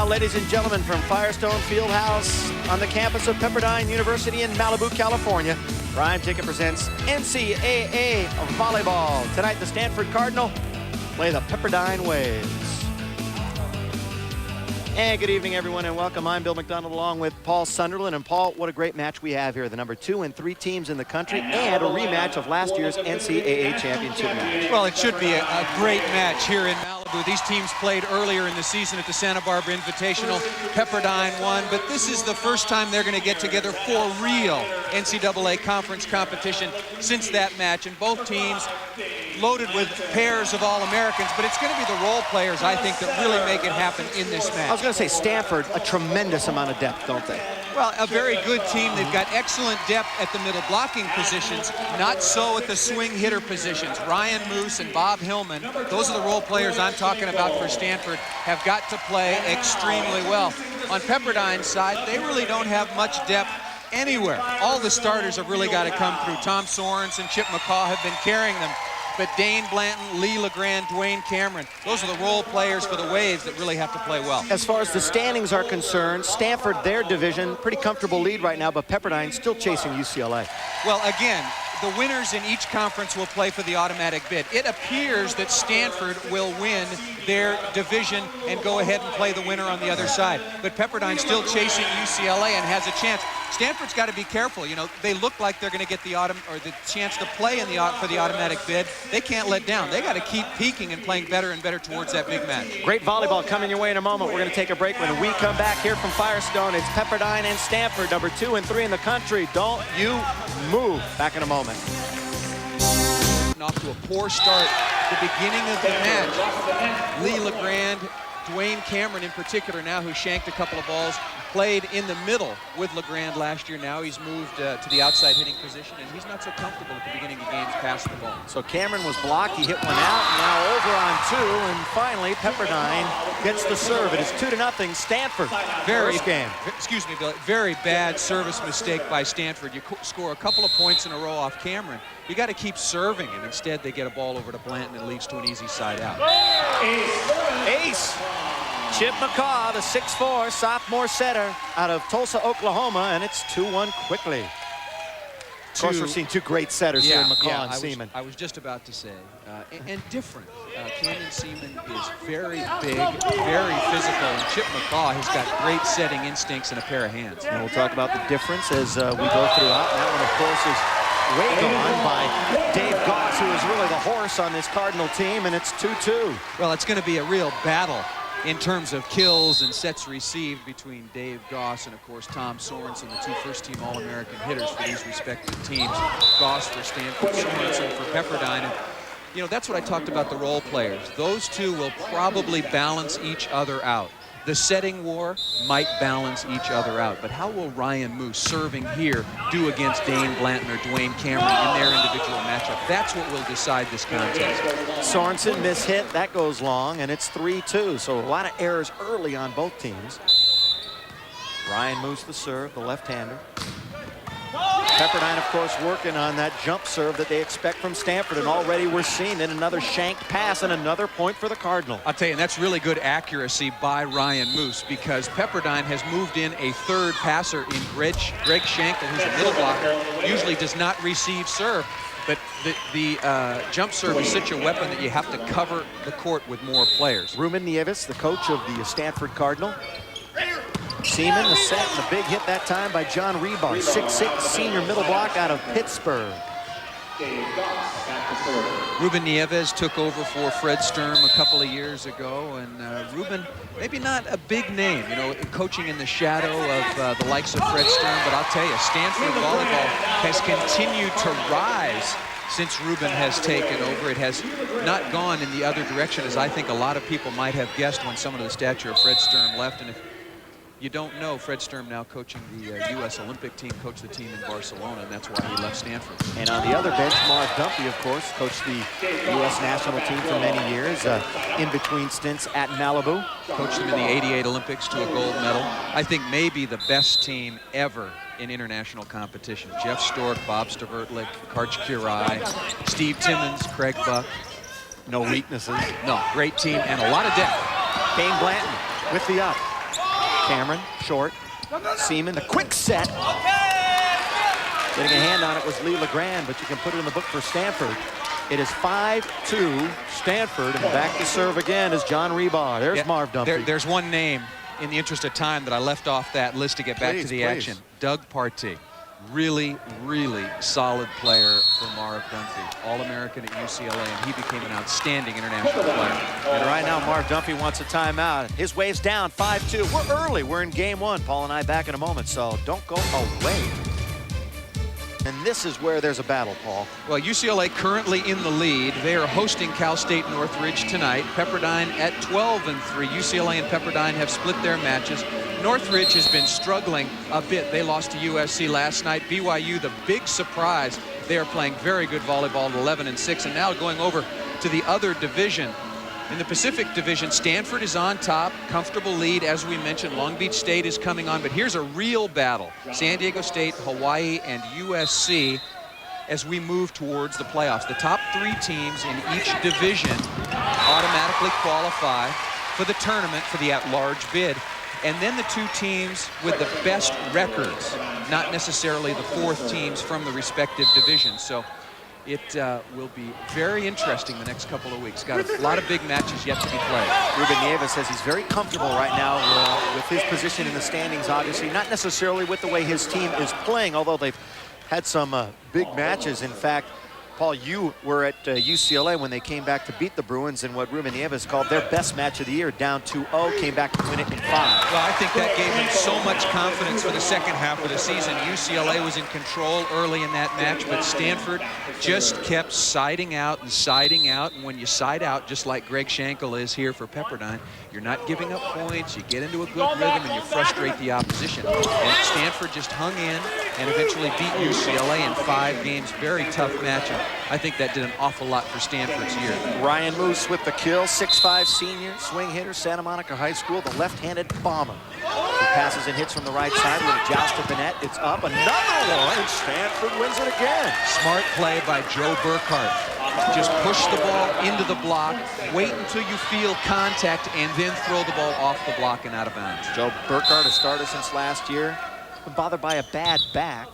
ladies and gentlemen, from Firestone Fieldhouse on the campus of Pepperdine University in Malibu, California, Prime Ticket presents NCAA Volleyball. Tonight, the Stanford Cardinal play the Pepperdine Waves. And good evening, everyone, and welcome. I'm Bill McDonald along with Paul Sunderland. And Paul, what a great match we have here. The number 2 and 3 teams in the country and a rematch of last year's NCAA championship match. Well, it should be a great match here in Malibu. These teams played earlier in the season at the Santa Barbara Invitational. Pepperdine won, but this is the first time they're going to get together for real NCAA conference competition since that match. And both teams loaded with pairs of All-Americans, but it's going to be the role players, I think, that really make it happen in this match. I was going to say Stanford, a tremendous amount of depth, don't they? Well, a very good team. They've got excellent depth at the middle blocking positions, not so at the swing hitter positions. Ryan Moos and Bob Hillman, those are the role players I'm talking about for Stanford, have got to play extremely well. On Pepperdine's side, they really don't have much depth anywhere. All the starters have really got to come through. Tom Sorensen, Chip McCaw have been carrying them. But Dane Blanton, Lee LeGrand, Dwayne Cameron, those are the role players for the Waves that really have to play well. As far as the standings are concerned, Stanford, their division, pretty comfortable lead right now, but Pepperdine still chasing UCLA. Well, again, the winners in each conference will play for the automatic bid. It appears that Stanford will win their division and go ahead and play the winner on the other side. But Pepperdine's still chasing UCLA and has a chance. Stanford's got to be careful. You know, they look like they're going to get the chance to play in for the automatic bid. They can't let down. They got to keep peaking and playing better and better towards that big match. Great volleyball coming your way in a moment. We're going to take a break. When we come back here from Firestone, it's Pepperdine and Stanford, number 2 and 3 in the country. Don't you move. Back in a moment. Off to a poor start at the beginning of the match. Lee LeGrand, Dwayne Cameron in particular now, who shanked a couple of balls, played in the middle with LeGrand last year. Now he's moved to the outside hitting position, and he's not so comfortable at the beginning of games passing the ball. So Cameron was blocked. He hit one out. Now over on 2, and finally Pepperdine gets the serve. It is 2-0 Stanford. First game. Excuse me, Bill. Very bad service mistake by Stanford. You score a couple of points in a row off Cameron. You got to keep serving, and instead they get a ball over to Blanton and it leads to an easy side out. Ace. Chip McCaw, the 6'4" sophomore setter out of Tulsa, Oklahoma, and it's 2-1 quickly. Of course, we're seeing two great setters here, McCaw and Seaman. I was just about to say, and different. Canyon Seaman is very big, very physical, and Chip McCaw has got great setting instincts and a pair of hands. And we'll talk about the difference as we go throughout. And that one, of course, is weighed on by Dave Goss, who is really the horse on this Cardinal team, and it's 2-2. Well, it's going to be a real battle in terms of kills and sets received between Dave Goss and, of course, Tom Sorensen, the 2 first-team All-American hitters for these respective teams. Goss for Stanford, Sorensen for Pepperdine. And, you know, that's what I talked about, the role players. Those two will probably balance each other out. The setting war might balance each other out, but how will Ryan Moos, serving here, do against Dane Blanton or Dwayne Cameron in their individual matchup? That's what will decide this contest. Sorensen mishit, that goes long, and it's 3-2, so a lot of errors early on both teams. Ryan Moos the serve, the left-hander. Pepperdine, of course, working on that jump serve that they expect from Stanford, and already we're seeing it. Another shanked pass and another point for the Cardinal. I'll tell you, and that's really good accuracy by Ryan Moos, because Pepperdine has moved in a third passer in Greg Schenkel, who's a middle blocker, usually does not receive serve. But the jump serve is such a weapon that you have to cover the court with more players. Ruben Nieves, the coach of the Stanford Cardinal. Seaman, the set, and the big hit that time by John Rebar, 6'6", senior middle block out of Pittsburgh. Ruben Nieves took over for Fred Sturm a couple of years ago, and Ruben, maybe not a big name, you know, coaching in the shadow of the likes of Fred Sturm, but I'll tell you, Stanford volleyball has continued to rise since Ruben has taken over. It has not gone in the other direction, as I think a lot of people might have guessed when someone of the stature of Fred Sturm left. And if you don't know, Fred Sturm now coaching the U.S. Olympic team, coached the team in Barcelona, and that's why he left Stanford. And on the other bench, Marv Dumpy, of course, coached the U.S. national team for many years, in between stints at Malibu. Coached them in the '88 Olympics to a gold medal. I think maybe the best team ever in international competition. Jeff Stork, Bob Stavertlik, Karch Kirai, Steve Timmons, Craig Buck. No weaknesses. No, great team and a lot of depth. Dane Blanton with the up. Cameron, short. Seaman, the quick set. Getting a hand on it was Lee LeGrand, but you can put it in the book for Stanford. It is 5-2 Stanford, and back to serve again is John Rebar. There's Marv Dunphy. There's one name in the interest of time that I left off that list to get back to the action. Doug Partee. Really, really solid player for Marv Dunphy. All-American at UCLA, and he became an outstanding international player. And right now, Marv Dunphy wants a timeout. His wave's down, 5-2. We're early. We're in game one. Paul and I back in a moment, so don't go away. And this is where there's a battle, Paul. Well, UCLA currently in the lead. They are hosting Cal State Northridge tonight. Pepperdine at 12-3. UCLA and Pepperdine have split their matches. Northridge has been struggling a bit. They lost to USC last night. BYU, the big surprise. They are playing very good volleyball at 11-6, and now going over to the other division. In the Pacific Division, Stanford is on top, comfortable lead. As we mentioned, Long Beach State is coming on, but here's a real battle. San Diego State, Hawaii, and USC as we move towards the playoffs. The top 3 teams in each division automatically qualify for the tournament for the at-large bid. And then the 2 teams with the best records, not necessarily the 4th teams from the respective divisions. So it will be very interesting the next couple of weeks. Got a lot of big matches yet to be played. Ruben Nieves says he's very comfortable right now with his position in the standings, obviously. Not necessarily with the way his team is playing, although they've had some big matches. In fact, Paul, you were at UCLA when they came back to beat the Bruins in what Ruben Nieves called their best match of the year, down 2-0, came back to win it in 5. Well, I think that gave him so much confidence for the second half of the season. UCLA was in control early in that match, but Stanford just kept siding out and siding out. And when you side out, just like Greg Schenkel is here for Pepperdine, you're not giving up points, you get into a good rhythm, and you frustrate the opposition. And Stanford just hung in and eventually beat UCLA in 5 games. Very tough matchup. I think that did an awful lot for Stanford's year. Ryan Moos with the kill, 6'5" senior, swing hitter, Santa Monica High School, the left-handed bomber. He passes and hits from the right side with a joust at the net. It's up, another one, and Stanford wins it again. Smart play by Joe Burkhart. Just push the ball into the block, wait until you feel contact, and then throw the ball off the block and out of bounds. Joe Burkhart, a starter since last year, been bothered by a bad back.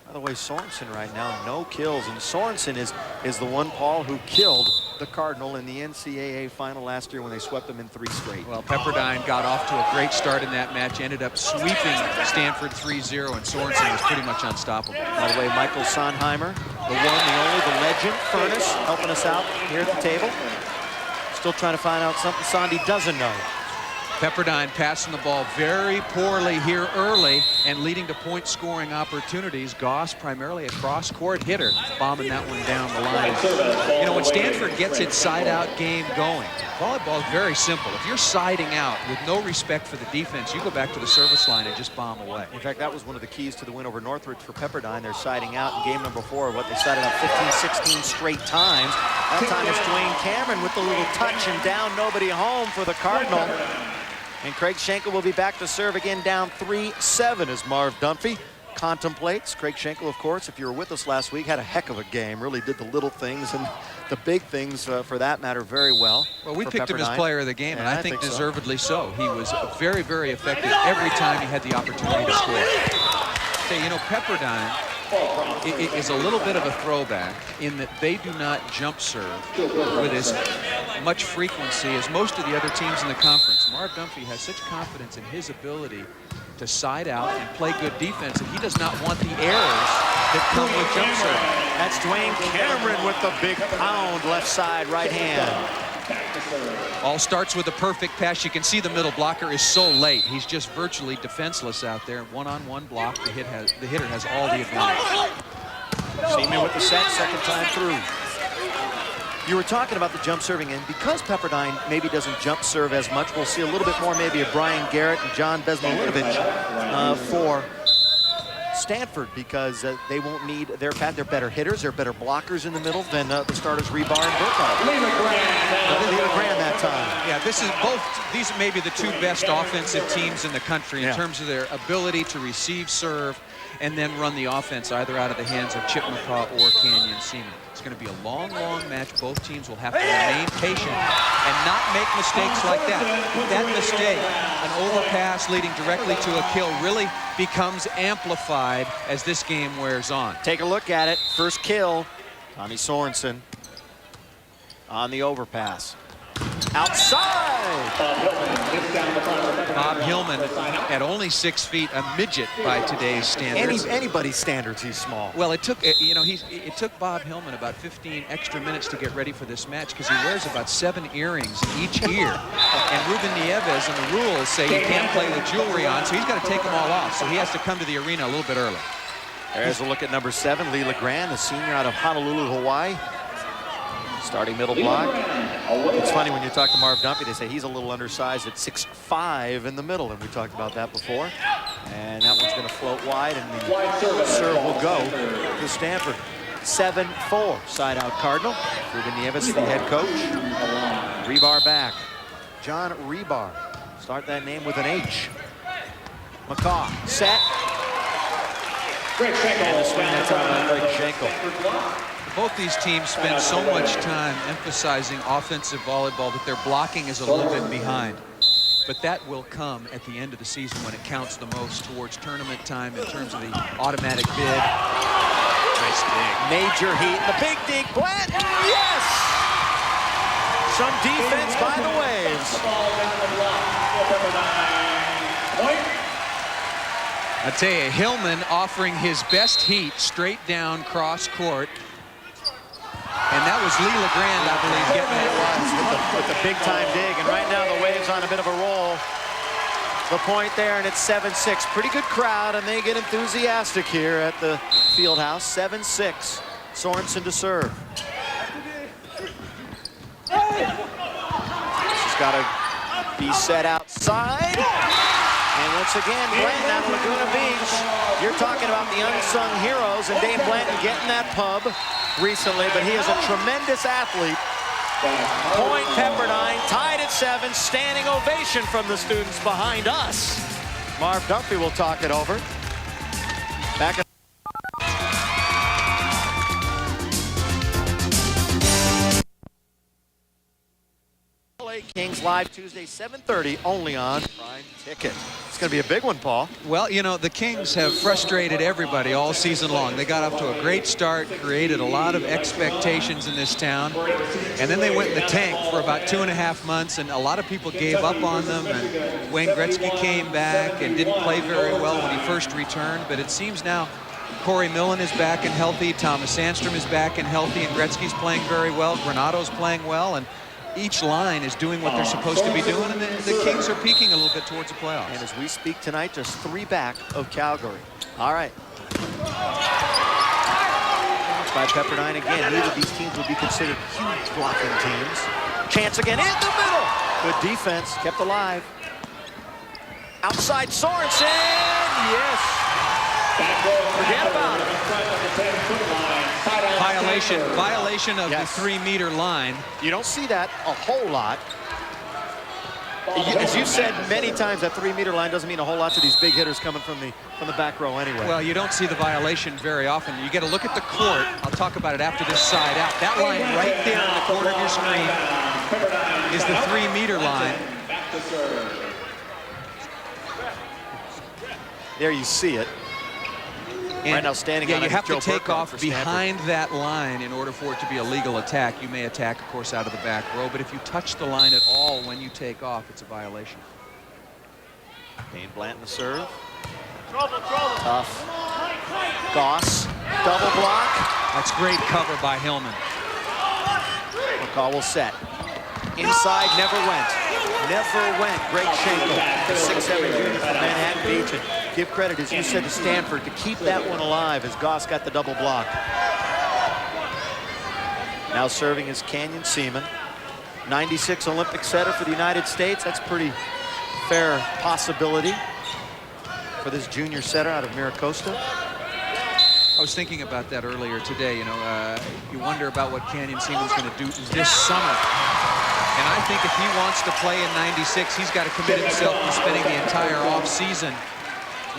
By the way, Sorensen right now, no kills. And Sorensen is the one, Paul, who killed the Cardinal in the NCAA final last year when they swept them in 3 straight. Well, Pepperdine got off to a great start in that match, ended up sweeping Stanford 3-0, and Sorensen was pretty much unstoppable. By the way, Michael Sondheimer, the one, the only, the legend, Furnace, helping us out here at the table. Still trying to find out something Sandy doesn't know. Pepperdine passing the ball very poorly here early and leading to point-scoring opportunities. Goss, primarily a cross-court hitter, bombing that one down the line. You know, when Stanford gets its side-out game going, volleyball is very simple. If you're siding out with no respect for the defense, you go back to the service line and just bomb away. In fact, that was one of the keys to the win over Northridge for Pepperdine. They're siding out in game number 4, what they sided out 15, 16 straight times. That time it's Dwayne Cameron with the little touch and down, nobody home for the Cardinal. And Craig Schenkel will be back to serve again, down 3-7 as Marv Dunphy contemplates. Craig Schenkel, of course, if you were with us last week, had a heck of a game. Really did the little things and the big things, for that matter, very well. Well, we picked him as player of the game, and I think deservedly so. He was very, very effective every time he had the opportunity to score. Say, you know, Pepperdine is a little bit of a throwback in that they do not jump serve with as much frequency as most of the other teams in the conference. Marv Dunphy has such confidence in his ability to side out and play good defense, and he does not want the errors that come with jump serve. That's Dwayne Cameron with the big pound, left side, right hand. All starts with a perfect pass. You can see the middle blocker is so late. He's just virtually defenseless out there. One-on-one block. The hitter has all the advantage. Seaman with the set, second time through. You were talking about the jump serving, and because Pepperdine maybe doesn't jump serve as much, we'll see a little bit more maybe of Brian Garrett and John Bezmolinovich for Stanford because they won't need their path. They're better hitters. They're better blockers in the middle than the starters Rebar and Burkhardt. Lila Grand that time. Yeah, this is both. These may be the two best offensive teams in the country in terms of their ability to receive serve and then run the offense either out of the hands of Chip McCaw or Canyon Seaman. It's going to be a long, long match. Both teams will have to remain patient and not make mistakes like that. That mistake, an overpass leading directly to a kill, really becomes amplified as this game wears on. Take a look at it. First kill, Tommy Sorensen on the overpass. Outside! Bob Hillman at only 6 feet, a midget by today's standards. Anybody's standards, he's small. Well, it took, you know, it took Bob Hillman about 15 extra minutes to get ready for this match because he wears about 7 earrings in each ear. And Ruben Nieves and the rules say you can't play with jewelry on, so he's got to take them all off. So he has to come to the arena a little bit early. There's a look at number 7, Lee LeGrand, the senior out of Honolulu, Hawaii. Starting middle block. It's funny when you talk to Marv Dumpy, they say he's a little undersized at 6'5" in the middle, and we talked about that before. And that one's going to float wide, and the serve will go to Stanford. 7-4, side out Cardinal. Ruben Nieves, the head coach. Rebar back. John Rebar. Start that name with an H. McCaw, set. And the swing that's out on Greg Schenkel. Both these teams spend so much time emphasizing offensive volleyball that their blocking is a little bit behind. But that will come at the end of the season when it counts the most towards tournament time in terms of the automatic bid. Nice dig. Major heat. The big dig. Blanton. Yes! Some defense by the Waves. I tell you, Hillman offering his best heat straight down cross court. And that was Lee LeGrand, I believe, getting it with the big-time dig. And right now the Waves on a bit of a roll. The point there, and it's 7-6. Pretty good crowd, and they get enthusiastic here at the field house. 7-6. Sorensen to serve. She's got to be set outside. And once again, Blanton out of Laguna Beach. You're talking about the unsung heroes, and Dave Blanton getting that pub recently, but he is a tremendous athlete. Point Pepperdine, tied at 7, standing ovation from the students behind us. Marv Dumpy will talk it over. Back at LA Kings live Tuesday, 7:30, only on Prime Ticket. It's going to be a big one, Paul. Well, you know, the Kings have frustrated everybody all season long. They got off to a great start, created a lot of expectations in this town, and then they went in the tank for about 2.5 months, and a lot of people gave up on them, and Wayne Gretzky came back and didn't play very well when he first returned, but it seems now Corey Millen is back and healthy, Thomas Sandstrom is back and healthy, and Gretzky's playing very well, Granato's playing well, and each line is doing what they're supposed to be doing, and the Kings are peaking a little bit towards the playoffs. And as we speak tonight, just 3 back of Calgary. All right. By Pepperdine again. Neither of these teams would be considered huge blocking teams. Chance again in the middle. Good defense, kept alive. Outside Sorensen, yes. Forget about it. Violation of the 3-meter line. You don't see that a whole lot. As you said many times, that 3-meter line doesn't mean a whole lot to these big hitters coming from the back row anyway. Well, you don't see the violation very often. You get a look at the court. I'll talk about it after this side out. That line right there in the corner of your screen is the 3-meter line. There you see it. And right now standing on you have to Joe take Burkhardt off behind Stanford. that line in order for it to be a legal attack. You may attack, of course, out of the back row, but if you touch the line at all when you take off, it's a violation. Dane Blanton to serve. Tough. Goss, double block. That's great cover by Hillman. McCaw will set. Inside, never went. Never went. Greg Schenkel, the 6'7" junior from Manhattan Beach. And give credit, as you said, to Stanford to keep that one alive as Goss got the double block. Now serving is Canyon Seaman. 96 Olympic setter for the United States. That's pretty fair possibility for this junior setter out of Miracosta. I was thinking about that earlier today. You know, you wonder about what Canyon Seaman's going to do this summer. And I think if he wants to play in '96, he's got to commit himself to spending the entire offseason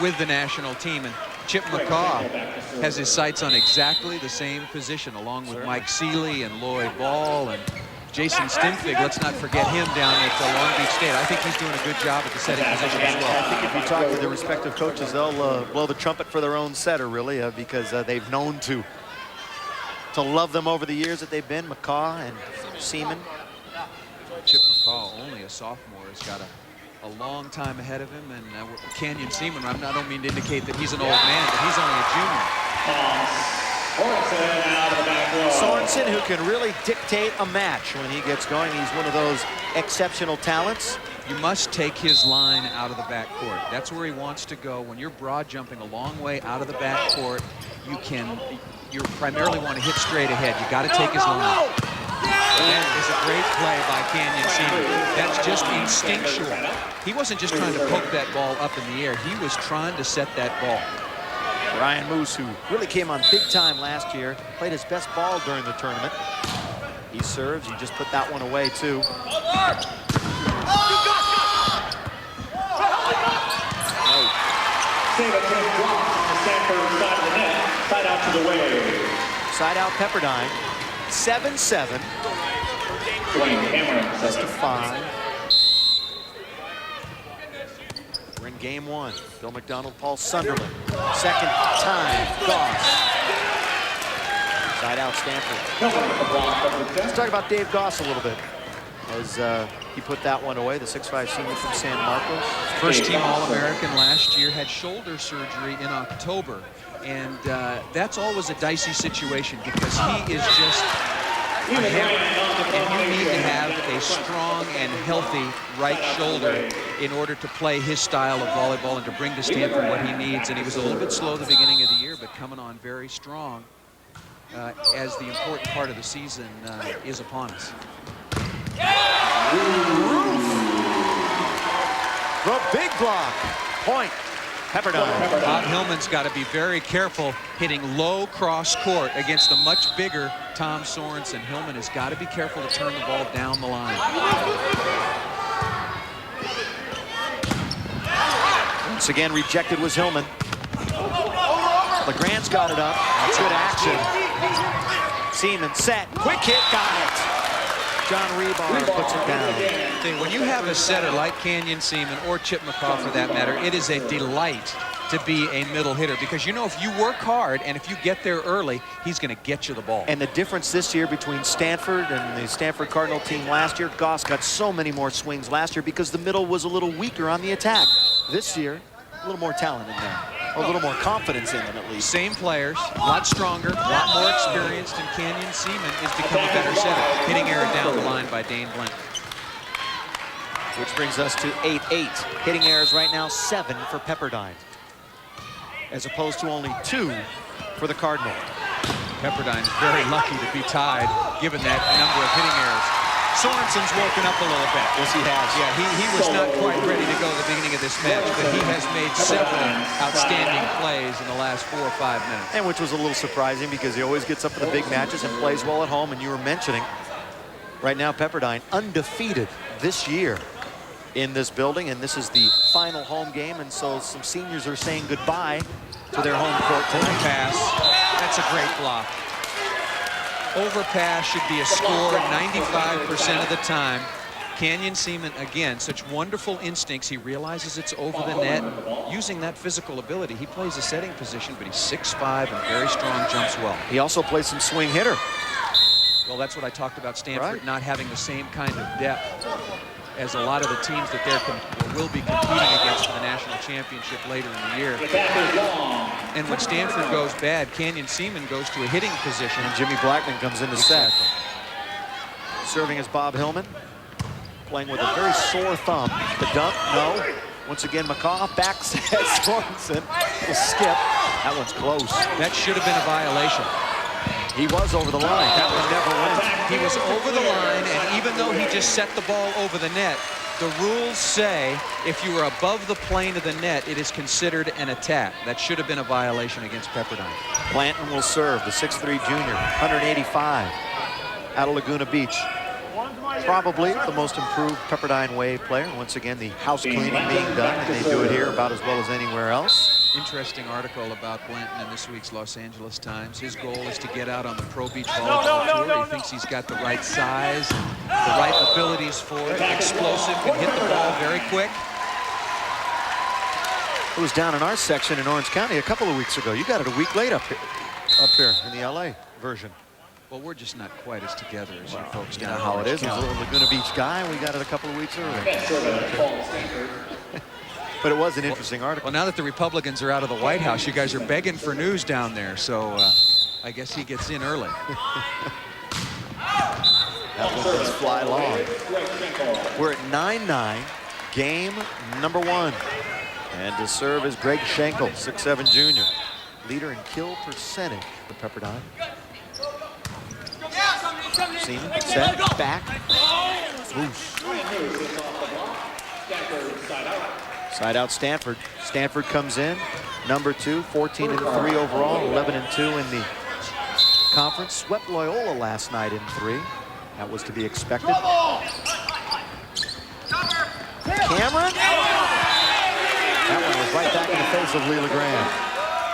with the national team. And Chip McCaw has his sights on exactly the same position, along with Mike Seeley and Lloyd Ball and Jason Stinfig. Let's not forget him down at Long Beach State. I think he's doing a good job at the setting position as well. I think if you talk to the respective coaches, they'll blow the trumpet for their own setter, really, because they've known to love them over the years that they've been, McCaw and Seaman. Chip McCaw, only a sophomore, has got a long time ahead of him, and Canyon Seaman, I don't mean to indicate that he's an old man, but he's only a junior. Sorensen, who can really dictate a match when he gets going. He's one of those exceptional talents. You must take his line out of the backcourt. That's where he wants to go. When you're broad jumping a long way out of the backcourt, you primarily want to hit straight ahead. You got to take his line. That is a great play by Canyon Seaman. That's just instinctual. He wasn't just trying to poke that ball up in the air. He was trying to set that ball. Ryan Moos, who really came on big time last year, played his best ball during the tournament. He serves. He just put that one away, too. Side out to the way. Side out Pepperdine. 7-7. Just a 5. We're in game 1. Bill McDonald, Paul Sunderland. Second time, Goss. Side out Stanford. Let's talk about Dave Goss a little bit, as he put that one away, the 6'5" senior from San Marcos. First team All-American last year, had shoulder surgery in October. And that's always a dicey situation because he is just a hammer. And you need to have a strong and healthy right shoulder in order to play his style of volleyball and to bring to Stanford what he needs. And he was a little bit slow at the beginning of the year, but coming on very strong as the important part of the season is upon us. The big block. Point. Pepperdine. Bob Hillman's got to be very careful hitting low cross court against the much bigger Tom Sorensen. Hillman has got to be careful to turn the ball down the line. Once again, rejected was Hillman. LeGrand's got it up. That's good action. Seaman set. Quick hit. Got it. John Rebar puts it down. When you have a setter like Canyon Seaman or Chip McCaw for that matter, it is a delight to be a middle hitter because you know if you work hard and if you get there early, he's going to get you the ball. And the difference this year between Stanford and the Stanford Cardinal team last year, Goss got so many more swings last year because the middle was a little weaker on the attack. This year, a little more talent in them. A little more confidence in them, at least. Same players, a lot stronger, a lot more experienced, and Canyon Seaman is becoming a better setter. Hitting error down the line by Dane Blank. Which brings us to 8-8. Hitting errors right now, 7 for Pepperdine, as opposed to only 2 for the Cardinal. Pepperdine is very lucky to be tied, given that number of hitting errors. Sorensen's woken up a little bit. Yes, he has. Yeah, he was not quite ready to go at the beginning of this match, but he has made several outstanding plays in the last 4 or 5 minutes. And which was a little surprising because he always gets up for the big matches and plays well at home. And you were mentioning, right now, Pepperdine undefeated this year in this building. And this is the final home game. And so some seniors are saying goodbye to their home court tonight. Pass. That's a great block. Overpass should be a score 95% of the time. Canyon Seaman, again, such wonderful instincts. He realizes it's over the net. Using that physical ability, he plays a setting position, but he's 6'5" and very strong, jumps well. He also plays some swing hitter. Well, that's what I talked about Stanford Right. not having the same kind of depth as a lot of the teams that will be competing against for the national championship later in the year. And when Stanford goes bad, Canyon Seaman goes to a hitting position. And Jimmy Blackman comes in to set. Serving is Bob Hillman, playing with a very sore thumb. The dump, no. Once again, McCaw back set. Sorensen will skip. That one's close. That should have been a violation. He was over the line. That one never went. He was over the line, and even though he just set the ball over the net, The rules say if you are above the plane of the net, it is considered an attack. That should have been a violation against Pepperdine. Blanton will serve, the 6'3" junior, 185, out of Laguna Beach. Probably the most improved Pepperdine Wave player. Once again, the house cleaning being done, and they do it here about as well as anywhere else. Interesting article about Blanton in this week's Los Angeles Times. His goal is to get out on the Pro Beach Volleyball Tour. He thinks he's got the right size, and the right abilities for it. Explosive, can hit the ball very quick. It was down in our section in Orange County a couple of weeks ago. You got it a week late up here in the LA version. Well, we're just not quite as together as you folks You know down how it is. in It was a little Laguna Beach guy. We got it a couple of weeks early. But it was an interesting article. Well, now that the Republicans are out of the White House, you guys are begging for news down there. So I guess he gets in early. That one does fly long. We're at 9-9, game number 1. And to serve is Greg Schenkel, 6'7" junior. Leader in kill percentage for Pepperdine. Seaman, set, back. Moos. Side out Stanford. Stanford comes in, number 2, 14-3 overall, 11-2 in the conference. Swept Loyola last night in 3. That was to be expected. Cameron. That one was right back in the face of Lee LeGrand.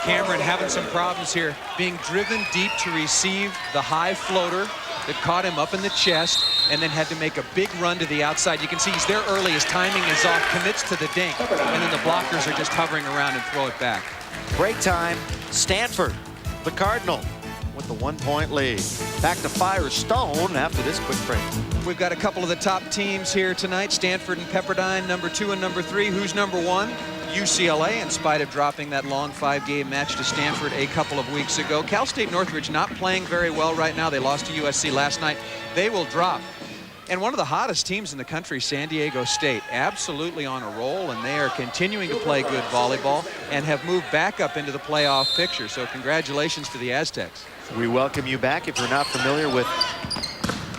Cameron having some problems here, being driven deep to receive the high floater that caught him up in the chest, and then had to make a big run to the outside. You can see he's there early, his timing is off, commits to the dink, and then the blockers are just hovering around and throw it back. Break time, Stanford, the Cardinal, with the 1-point lead. Back to Firestone after this quick break. We've got a couple of the top teams here tonight, Stanford and Pepperdine, number 2 and number 3. Who's number 1? UCLA, in spite of dropping that long 5-game match to Stanford a couple of weeks ago. Cal State Northridge not playing very well right now. They lost to USC last night. They will drop. And one of the hottest teams in the country, San Diego State, absolutely on a roll, and they are continuing to play good volleyball and have moved back up into the playoff picture. So congratulations to the Aztecs. We welcome you back. If you're not familiar with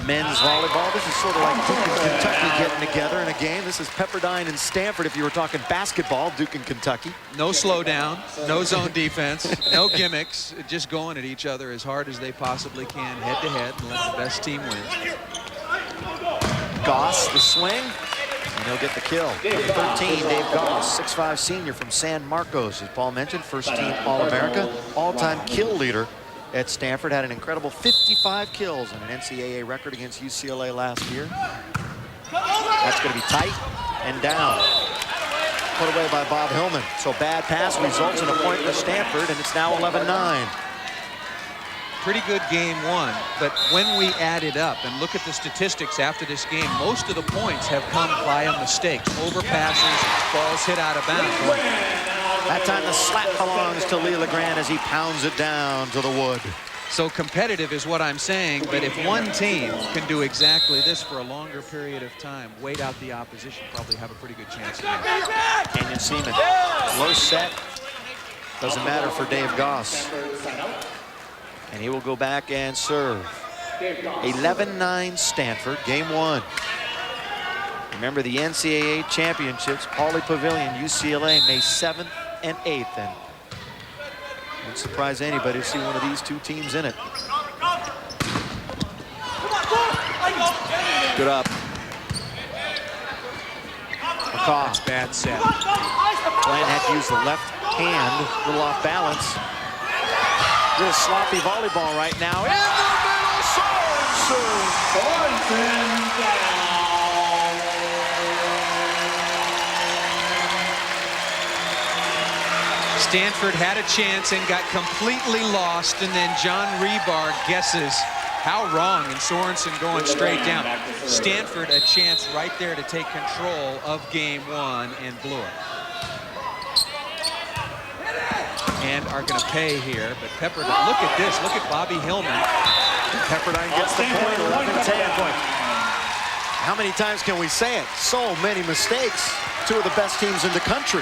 men's volleyball, this is sort of like Duke and Kentucky getting together in a game. This is Pepperdine and Stanford. If you were talking basketball, Duke and Kentucky. No slowdown, no zone defense, no gimmicks, just going at each other as hard as they possibly can, head to head, and let the best team win. Goss, the swing, and he'll get the kill. 13, Dave Goss, 6'5" senior from San Marcos. As Paul mentioned, first team All-America, all-time kill leader at Stanford. Had an incredible 55 kills and an NCAA record against UCLA last year. That's going to be tight and down. Put away by Bob Hillman. So bad pass results in a point for Stanford, and it's now 11-9. Pretty good game 1, but when we add it up and look at the statistics after this game, most of the points have come via mistakes, overpasses, balls hit out of bounds. That time the slap belongs to Lee LeGrand as he pounds it down to the wood. So competitive is what I'm saying, but if one team can do exactly this for a longer period of time, wait out the opposition, probably have a pretty good chance to win. Kenyon Seaman, low set, doesn't matter for Dave Goss. And he will go back and serve. 11-9 Stanford, game 1. Remember the NCAA championships, Pauley Pavilion, UCLA, May 7th and 8th. And wouldn't surprise anybody to see one of these two teams in it. Good up. McCaw. That's bad set. Bland had to use the left hand, a little off balance. Real sloppy volleyball right now. In the middle, Stanford had a chance and got completely lost, and then John Rebar guesses how wrong, and Sorensen going straight down. Stanford a chance right there to take control of game 1 and blew it. And are going to pay here, but Pepperdine, look at this, look at Bobby Hillman. Pepperdine gets the point, 11-10. How many times can we say it? So many mistakes. Two of the best teams in the country.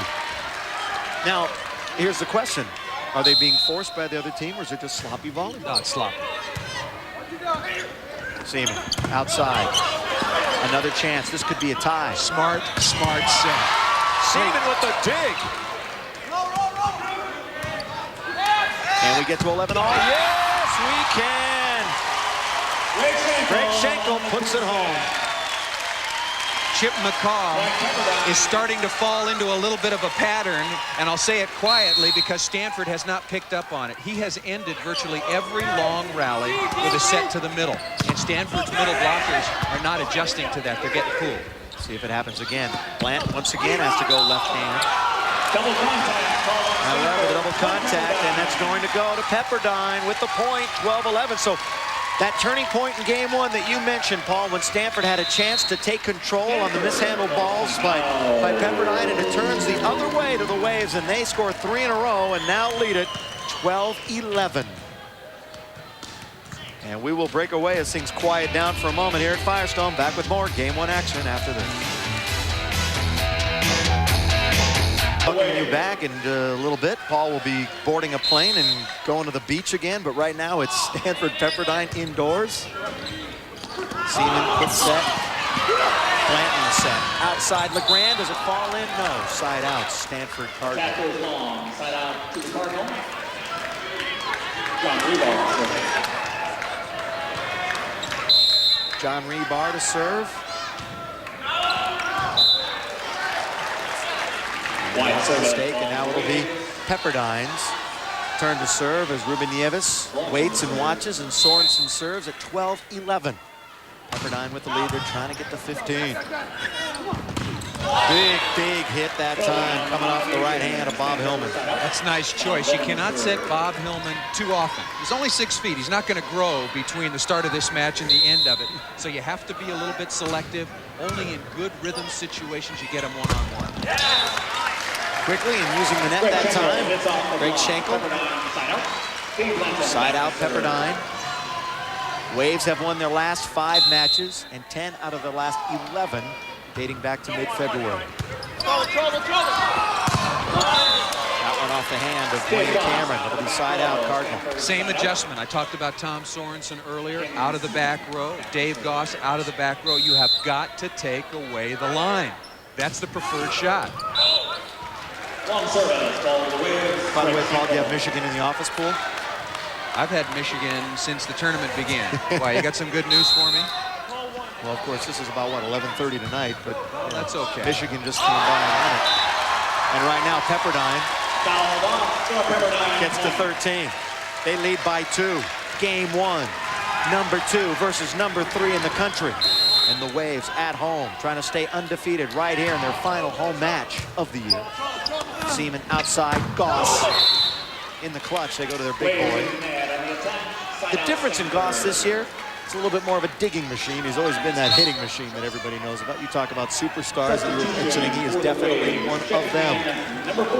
Now, here's the question. Are they being forced by the other team, or is it just sloppy volleyball? No, it's sloppy. Seaman outside. Another chance. This could be a tie. Smart set. Seaman with the dig. Can we get to 11 all? Yes, we can. Greg Schenkel puts it home. Chip McCaw is starting to fall into a little bit of a pattern, and I'll say it quietly because Stanford has not picked up on it. He has ended virtually every long rally with a set to the middle, and Stanford's middle blockers are not adjusting to that. They're getting fooled. See if it happens again. Plant once again has to go left hand. Double contact. However, double contact, and that's going to go to Pepperdine with the point, 12-11. So that turning point in game one that you mentioned, Paul, when Stanford had a chance to take control on the mishandled balls by Pepperdine, and it turns the other way to the Waves, and they score 3 in a row and now lead it 12-11. And we will break away as things quiet down for a moment here at Firestone. Back with more game one action after this. Welcoming you back in a little bit. Paul will be boarding a plane and going to the beach again, but right now it's Stanford Pepperdine indoors. Seaman puts set. Plant in the set. Outside LeGrand. Does it fall in? No. Side out. Stanford Cardinal. That goes long. Side out to the Cardinal. John Rebar. John Rebar to serve. Mistake, and now it'll be Pepperdine's turn to serve as Ruben Nieves waits and watches, and Sorensen serves at 12-11. Pepperdine with the lead. They're trying to get to 15. Big hit that time coming off the right hand of Bob Hillman. That's a nice choice. You cannot set Bob Hillman too often. He's only 6 feet. He's not going to grow between the start of this match and the end of it. So you have to be a little bit selective. Only in good rhythm situations you get him one-on-one. Quickly and using the net that time. Greg Schenkel. Side out Pepperdine. Waves have won their last 5 matches and 10 out of their last 11 dating back to mid-February. That one off the hand of Dwayne Cameron. It'll be side out Cardinal. Same adjustment. I talked about Tom Sorensen earlier, out of the back row. Dave Goss out of the back row. You have got to take away the line. That's the preferred shot. Long service. By the way, Paul, do you have Michigan in the office pool? I've had Michigan since the tournament began. Why, you got some good news for me? Well, of course, this is about, what, 11:30 tonight, but that's okay. Michigan just came by and won it. And right now, Pepperdine gets to 13. They lead by 2. Game 1. Number 2 versus number 3 in the country. And the Waves at home, trying to stay undefeated right here in their final home match of the year. Seaman outside, Goss in the clutch. They go to their big boy. The difference in Goss this year, it's a little bit more of a digging machine. He's always been that hitting machine that everybody knows about. You talk about superstars that you're mentioning. He is definitely one of them. Number 4,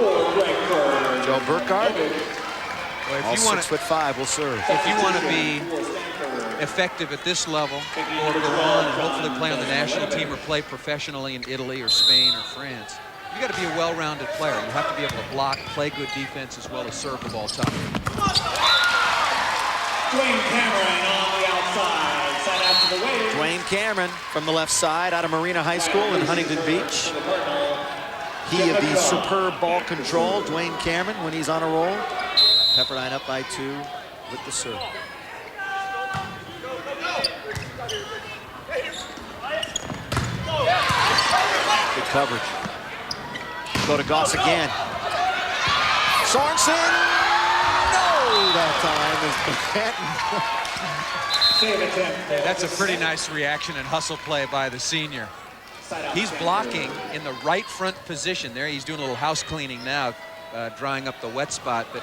Joe Burkhardt, Well, all 6'5", will serve. If you want to be effective at this level, or go on and hopefully play on the national team or play professionally in Italy or Spain or France, you got to be a well-rounded player. You have to be able to block, play good defense, as well as serve the ball tough. Dwayne Cameron on the outside. Side out to the Waves. Dwayne Cameron from the left side out of Marina High School in Huntington Beach. He of the superb ball control, Dwayne Cameron, when he's on a roll. Pepperdine up by 2 with the serve. Good coverage. Go to Goss again. Sorensen! No, that time. That's a pretty nice reaction and hustle play by the senior. He's blocking in the right front position there. He's doing a little house cleaning now, drying up the wet spot, but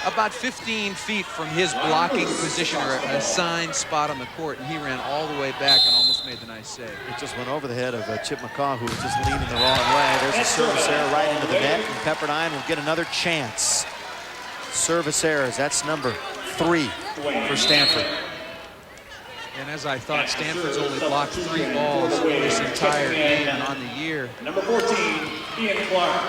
about 15 feet from his blocking position or assigned spot on the court, and he ran all the way back and almost made the nice save. It just went over the head of Chip McCaw, who was just leaning the wrong way. There's a service error right into the net, and Pepperdine will get another chance. Service errors, that's number 3 for Stanford. And as I thought, Stanford's only blocked 3 balls this entire game and on the year. Number 14, Ian Clark.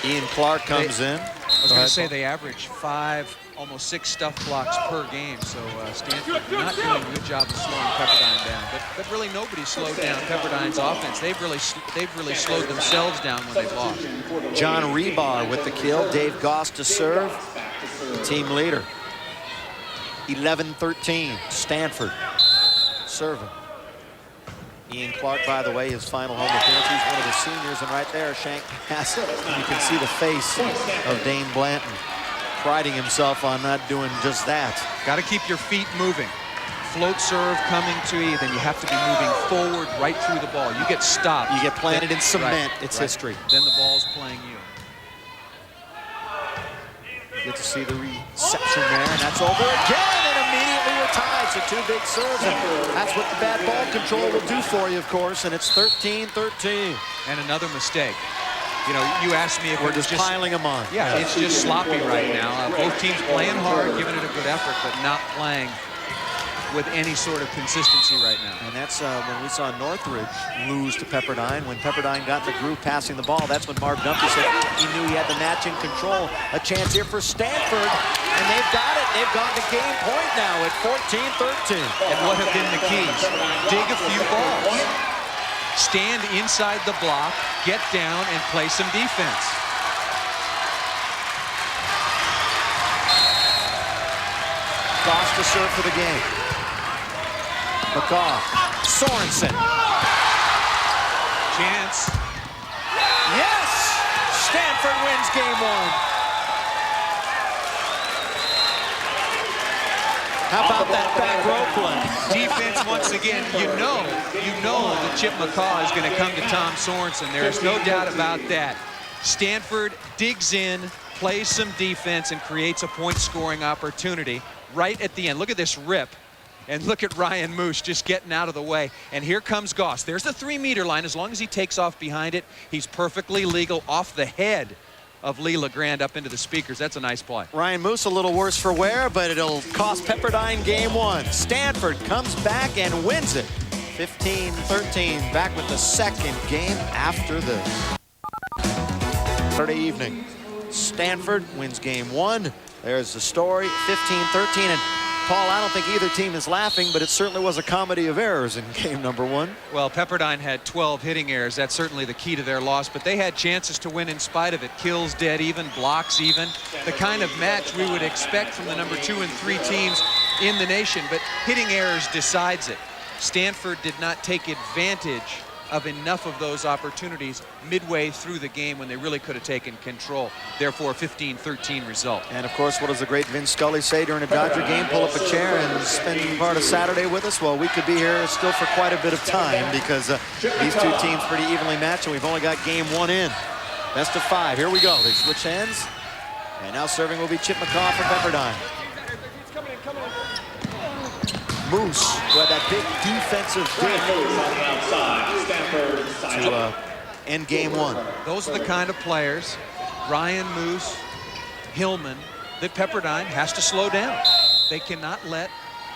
Ian Clark comes in. I was going to say they average 5, almost 6 stuff blocks per game. So Stanford not doing a good job of slowing Pepperdine down. But really nobody slowed down Pepperdine's offense. They've really slowed themselves down when they've lost. John Rebar with the kill. Dave Goss to serve. The team leader. 11-13. Stanford serving. Ian Clark, by the way, his final home appearance. He's one of the seniors, and right there, Shank has it. You can see the face of Dane Blanton, priding himself on not doing just that. Got to keep your feet moving. Float serve coming to you, then you have to be moving forward right through the ball. You get stopped. You get planted in cement. Right, it's right. history. Then the ball's playing you. You get to see the reception there, and that's over again, and immediately you're tied. So 2 big serves, and that's what the bad ball control will do for you, of course, and it's 13-13. And another mistake. You know, you asked me if we're just piling them on. Yeah, it's just sloppy right now. Both teams playing hard, giving it a good effort, but not playing with any sort of consistency right now. And that's when we saw Northridge lose to Pepperdine. When Pepperdine got in the groove passing the ball, that's when Marv Dumpy said he knew he had the match in control. A chance here for Stanford, and they've got it. They've gone to game point now at 14-13. And what have been the keys? Dig a few balls. Stand inside the block, get down, and play some defense. Goss to serve for the game. McCaw, Sorensen. Chance. Yes! Stanford wins game 1. How about that back row play? Defense once again. You know that Chip McCaw is going to come to Tom Sorensen. There is no doubt about that. Stanford digs in, plays some defense, and creates a point-scoring opportunity right at the end. Look at this rip. And look at Ryan Moos just getting out of the way. And here comes Goss. There's the 3-meter line. As long as he takes off behind it, he's perfectly legal off the head of Lee LeGrand up into the speakers. That's a nice play. Ryan Moos a little worse for wear, but it'll cost Pepperdine game 1. Stanford comes back and wins it. 15-13, back with the second game after this. Saturday evening, Stanford wins game 1. There's the story, 15-13, and Paul, I don't think either team is laughing, but it certainly was a comedy of errors in game number 1. Well, Pepperdine had 12 hitting errors. That's certainly the key to their loss, but they had chances to win in spite of it. Kills dead even, blocks even. The kind of match we would expect from the number 2 and 3 teams in the nation, but hitting errors decides it. Stanford did not take advantage of enough of those opportunities midway through the game when they really could have taken control. Therefore, 15-13 result. And of course, what does the great Vince Scully say during a Dodger game? Pull up a chair and spend part of Saturday with us. Well, we could be here still for quite a bit of time because these 2 teams pretty evenly matched, and we've only got game 1 in. Best of 5. Here we go. They switch hands, and now serving will be Chip McCaw for Pepperdine. Moos, who had that big defensive dig to end game 1. Those are the kind of players, Ryan Moos, Hillman, that Pepperdine has to slow down. They cannot let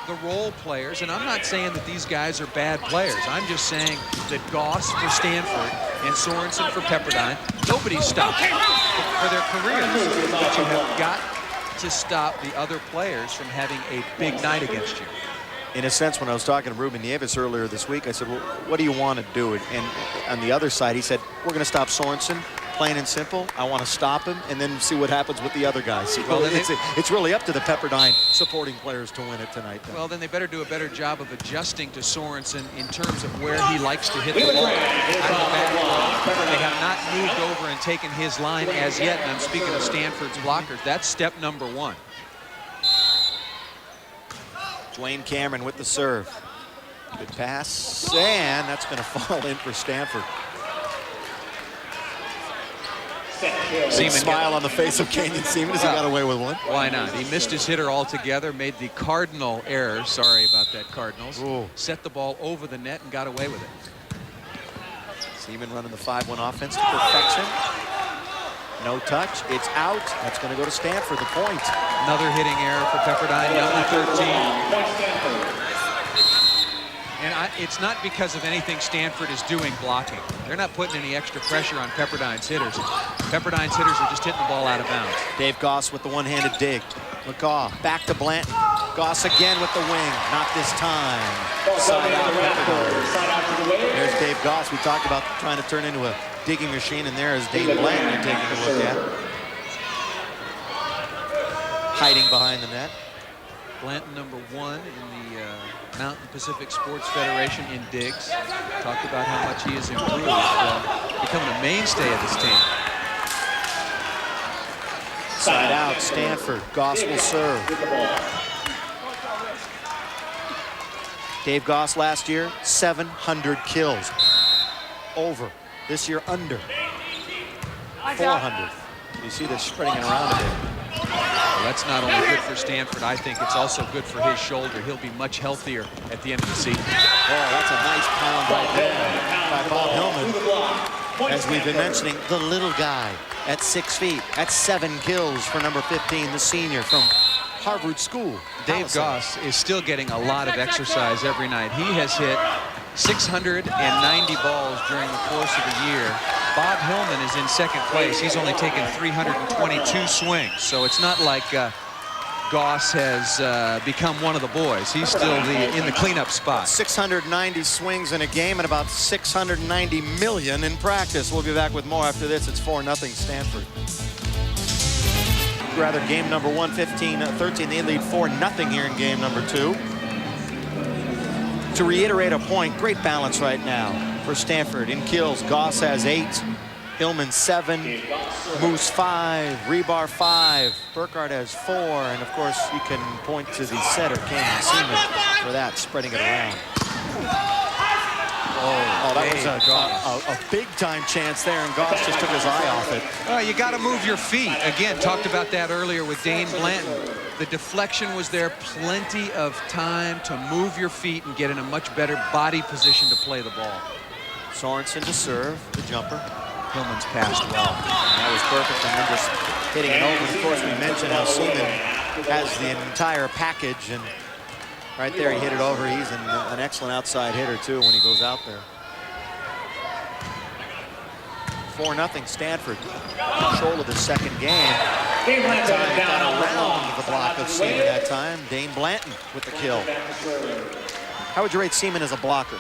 the role players, and I'm not saying that these guys are bad players. I'm just saying that Goss for Stanford and Sorensen for Pepperdine, nobody's stopped for their careers. But you have got to stop the other players from having a big night against you. In a sense, when I was talking to Ruben Nieves earlier this week, I said, well, what do you want to do? And on the other side, he said, we're going to stop Sorensen, plain and simple. I want to stop him and then see what happens with the other guys. Well, it's really up to the Pepperdine supporting players to win it tonight. Then. Well, then they better do a better job of adjusting to Sorensen in terms of where he likes to hit the ball. They have not moved over and taken his line as yet, and I'm speaking of Stanford's blockers. That's step number 1. Dwayne Cameron with the serve. Good pass, and that's going to fall in for Stanford. Big smile on the face of Kenyon Seaman as he got away with one. Why not? He missed his hitter altogether, made the cardinal error. Sorry about that, Cardinals. Ooh. Set the ball over the net and got away with it. Seaman running the 5-1 offense to perfection. No touch. It's out. That's going to go to Stanford, the point. Another hitting error for Pepperdine, number 13. And it's not because of anything Stanford is doing blocking. They're not putting any extra pressure on Pepperdine's hitters. Pepperdine's hitters are just hitting the ball out of bounds. Dave Goss with the one-handed dig. McCaw back to Blanton. Goss again with the wing. Not this time. Side out Pepperdine. There's Dave Goss. We talked about trying to turn into a digging machine, and there is Dave Blanton you're taking a look at. Hiding behind the net. Blanton, #1 in the Mountain Pacific Sports Federation in digs. Talked about how much he has improved, becoming a mainstay of this team. Side out, Stanford. Goss will serve. Dave Goss last year, 700 kills. Over. This year, under 400. You see they're spreading it around a bit. Well, that's not only good for Stanford, I think it's also good for his shoulder. He'll be much healthier at the end of the season. Oh, that's a nice pound right there by Bob Hillman. As we've been mentioning, the little guy at 6 feet. That's 7 kills for number 15, the senior from Harvard School. Dave Goss is still getting a lot of exercise every night. He has hit 690 balls during the course of the year. Bob Hillman is in second place. He's only taken 322 swings. So it's not like Goss has become one of the boys. He's still in the cleanup spot. 690 swings in a game and about 690 million in practice. We'll be back with more after this. It's 4-0 Stanford. Rather, game number 1, 15-13. They lead 4-0 here in game number 2. To reiterate a point, great balance right now for Stanford. In kills, Goss has 8, Hillman 7, Moos 5, Rebar 5, Burkhardt has 4, and of course you can point to the setter, Canyon Seaman, for that, spreading it around. Oh, that was a big-time chance there, and Goss just took his eye off it. You got to move your feet. Again, talked about that earlier with Dane Blanton. The deflection was there, plenty of time to move your feet and get in a much better body position to play the ball. Sorensen to serve, the jumper. Hillman's passed well. And that was perfect, and then just hitting it over. Of course, we mentioned how Seaman has the entire package, and right there he hit it over. He's an excellent outside hitter, too, when he goes out there. 4-0 Stanford. Control of the second game. That time got around the block of Seaman that time. Dane Blanton with the kill. How would you rate Seaman as a blocker?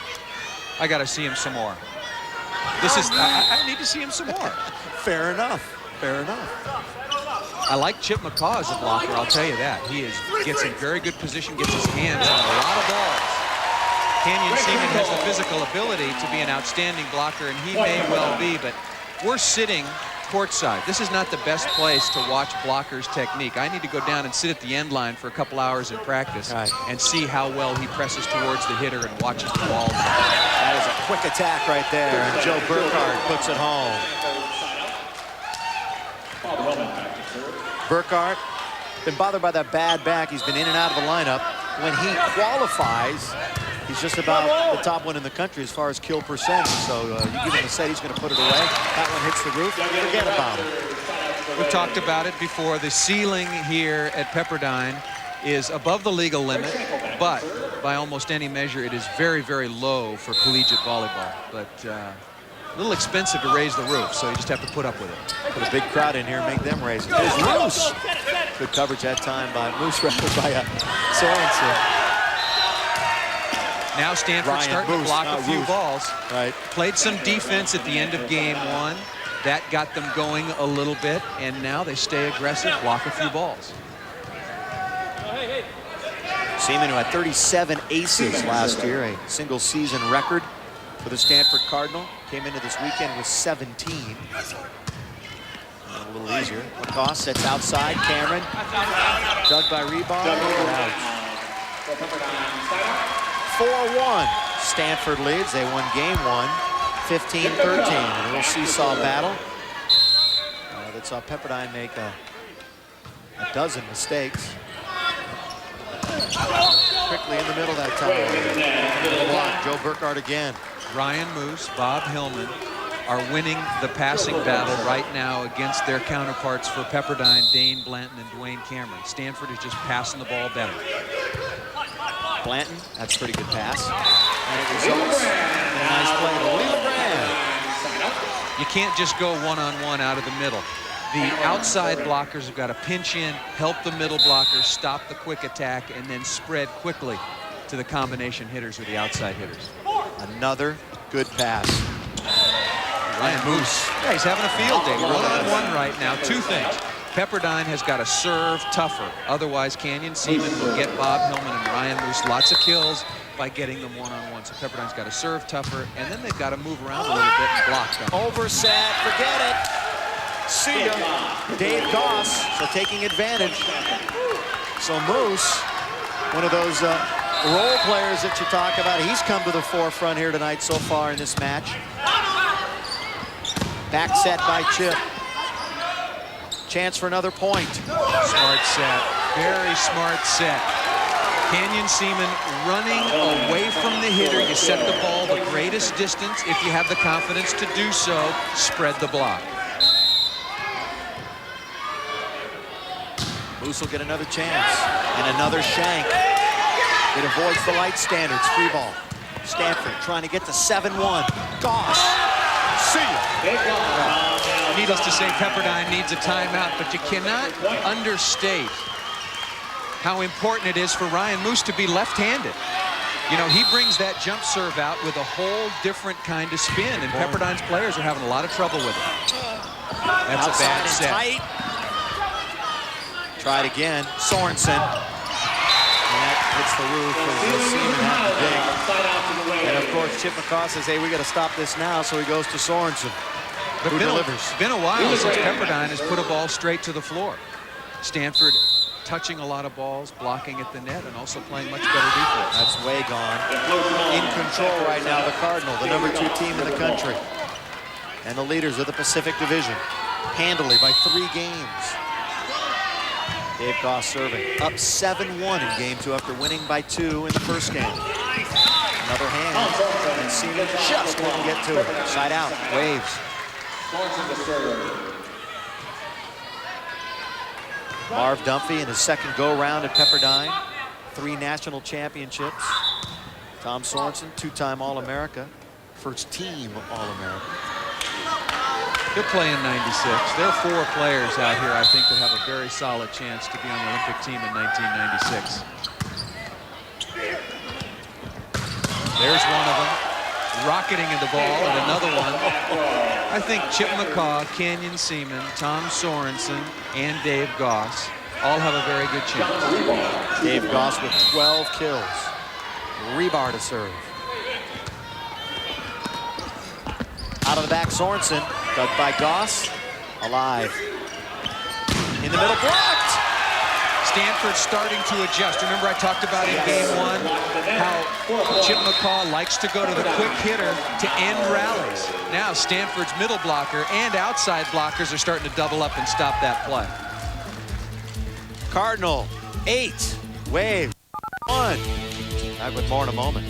I got to see him some more. I need to see him some more. Fair enough. Fair enough. I like Chip McCaw as a blocker, I'll tell you that. He gets in very good position, gets his hands on a lot of balls. Canyon Seaman has the physical ability to be an outstanding blocker, and he may well be, but we're sitting courtside. This is not the best place to watch blockers' technique. I need to go down and sit at the end line for a couple hours in practice and see how well he presses towards the hitter and watches the ball. That is a quick attack right there, and Joe Burkhardt puts it home. Burkhardt, been bothered by that bad back. He's been in and out of the lineup. When he qualifies, he's just about the top one in the country as far as kill percentage. So you give him a set, he's going to put it away. That one hits the roof, forget about it. We've talked about it before. The ceiling here at Pepperdine is above the legal limit, but by almost any measure, it is very, very low for collegiate volleyball. But a little expensive to raise the roof, so you just have to put up with it. Put a big crowd in here, make them raise it. There's Moos. Good coverage that time by Moos, rather by Sorensen. Now Stanford starting to block a few balls. Right. Played some defense at the end of game 1. That got them going a little bit, and now they stay aggressive, block a few balls. Seaman, who had 37 aces last year, a single season record for the Stanford Cardinal, came into this weekend with 17. A little easier. McCaw sets outside. Cameron. Dug by Rebar. Out. 4-1. Stanford leads. They won game 1, 15-13. A little seesaw battle. That saw Pepperdine make a dozen mistakes. Quickly in the middle that time. Block. Joe Burkhardt again. Ryan Moos, Bob Hillman are winning the passing battle right now against their counterparts for Pepperdine, Dane Blanton and Dwayne Cameron. Stanford is just passing the ball better. Blanton, that's a pretty good pass. And it results in a nice play to Leland. You can't just go one-on-one out of the middle. The outside blockers have got to pinch in, help the middle blockers stop the quick attack, and then spread quickly to the combination hitters or the outside hitters. Another good pass. Ryan Moos. Yeah, he's having a field day. One-on-one right now. Two things. Pepperdine has got to serve tougher. Otherwise, Canyon Seaman will get Bob Hillman and Ryan Moos lots of kills by getting them one-on-one. So Pepperdine's got to serve tougher, and then they've got to move around a little bit and block them. Overset, forget it. See ya. Dave Goss, so taking advantage. So Moos, one of those role players that you talk about, he's come to the forefront here tonight so far in this match. Back set by Chip. Chance for another point. Smart set. Very smart set. Canyon Seaman running away from the hitter. You set the ball the greatest distance. If you have the confidence to do so, spread the block. Moose will get another chance. And another shank. It avoids the light standards. Free ball. Stanford trying to get to 7-1. Goss. See ya. Needless to say, Pepperdine needs a timeout, but you cannot understate how important it is for Ryan Moos to be left-handed. You know, he brings that jump serve out with a whole different kind of spin, and Pepperdine's players are having a lot of trouble with it. That's a bad set. Tight. Try it again. Sorensen. And that hits the roof as the Seaman has to dig. And of course, Chip McCaw says, hey, we got to stop this now, so he goes to Sorensen. But it's been a while since Pepperdine has put a ball straight to the floor. Stanford touching a lot of balls, blocking at the net, and also playing much better defense. That's way gone. In control right now, the Cardinal, the #2 team in the country. And the leaders of the Pacific Division. Handily by 3 games. Dave Goss serving. Up 7-1 in game 2 after winning by 2 in the first game. Another hand. And Seaman just couldn't get to it. Side out. Waves. Marv Dunphy in his second go-round at Pepperdine. 3 national championships. Tom Sorensen, 2-time All-America. First team All-America. He'll play in '96. There are 4 players out here, I think, that have a very solid chance to be on the Olympic team in 1996. There's one of them. Rocketing in the ball, and another one. I think Chip McCaw, Canyon Seaman, Tom Sorensen, and Dave Goss all have a very good chance. Dave Goss with 12 kills. Rebar to serve. Out of the back, Sorensen. Dug by Goss. Alive. In the middle, blocked. Stanford starting to adjust. Remember I talked about in game 1 how Chip McCaw likes to go to the quick hitter to end rallies. Now Stanford's middle blocker and outside blockers are starting to double up and stop that play. Cardinal, 8. Wave, 1. Back with more in a moment.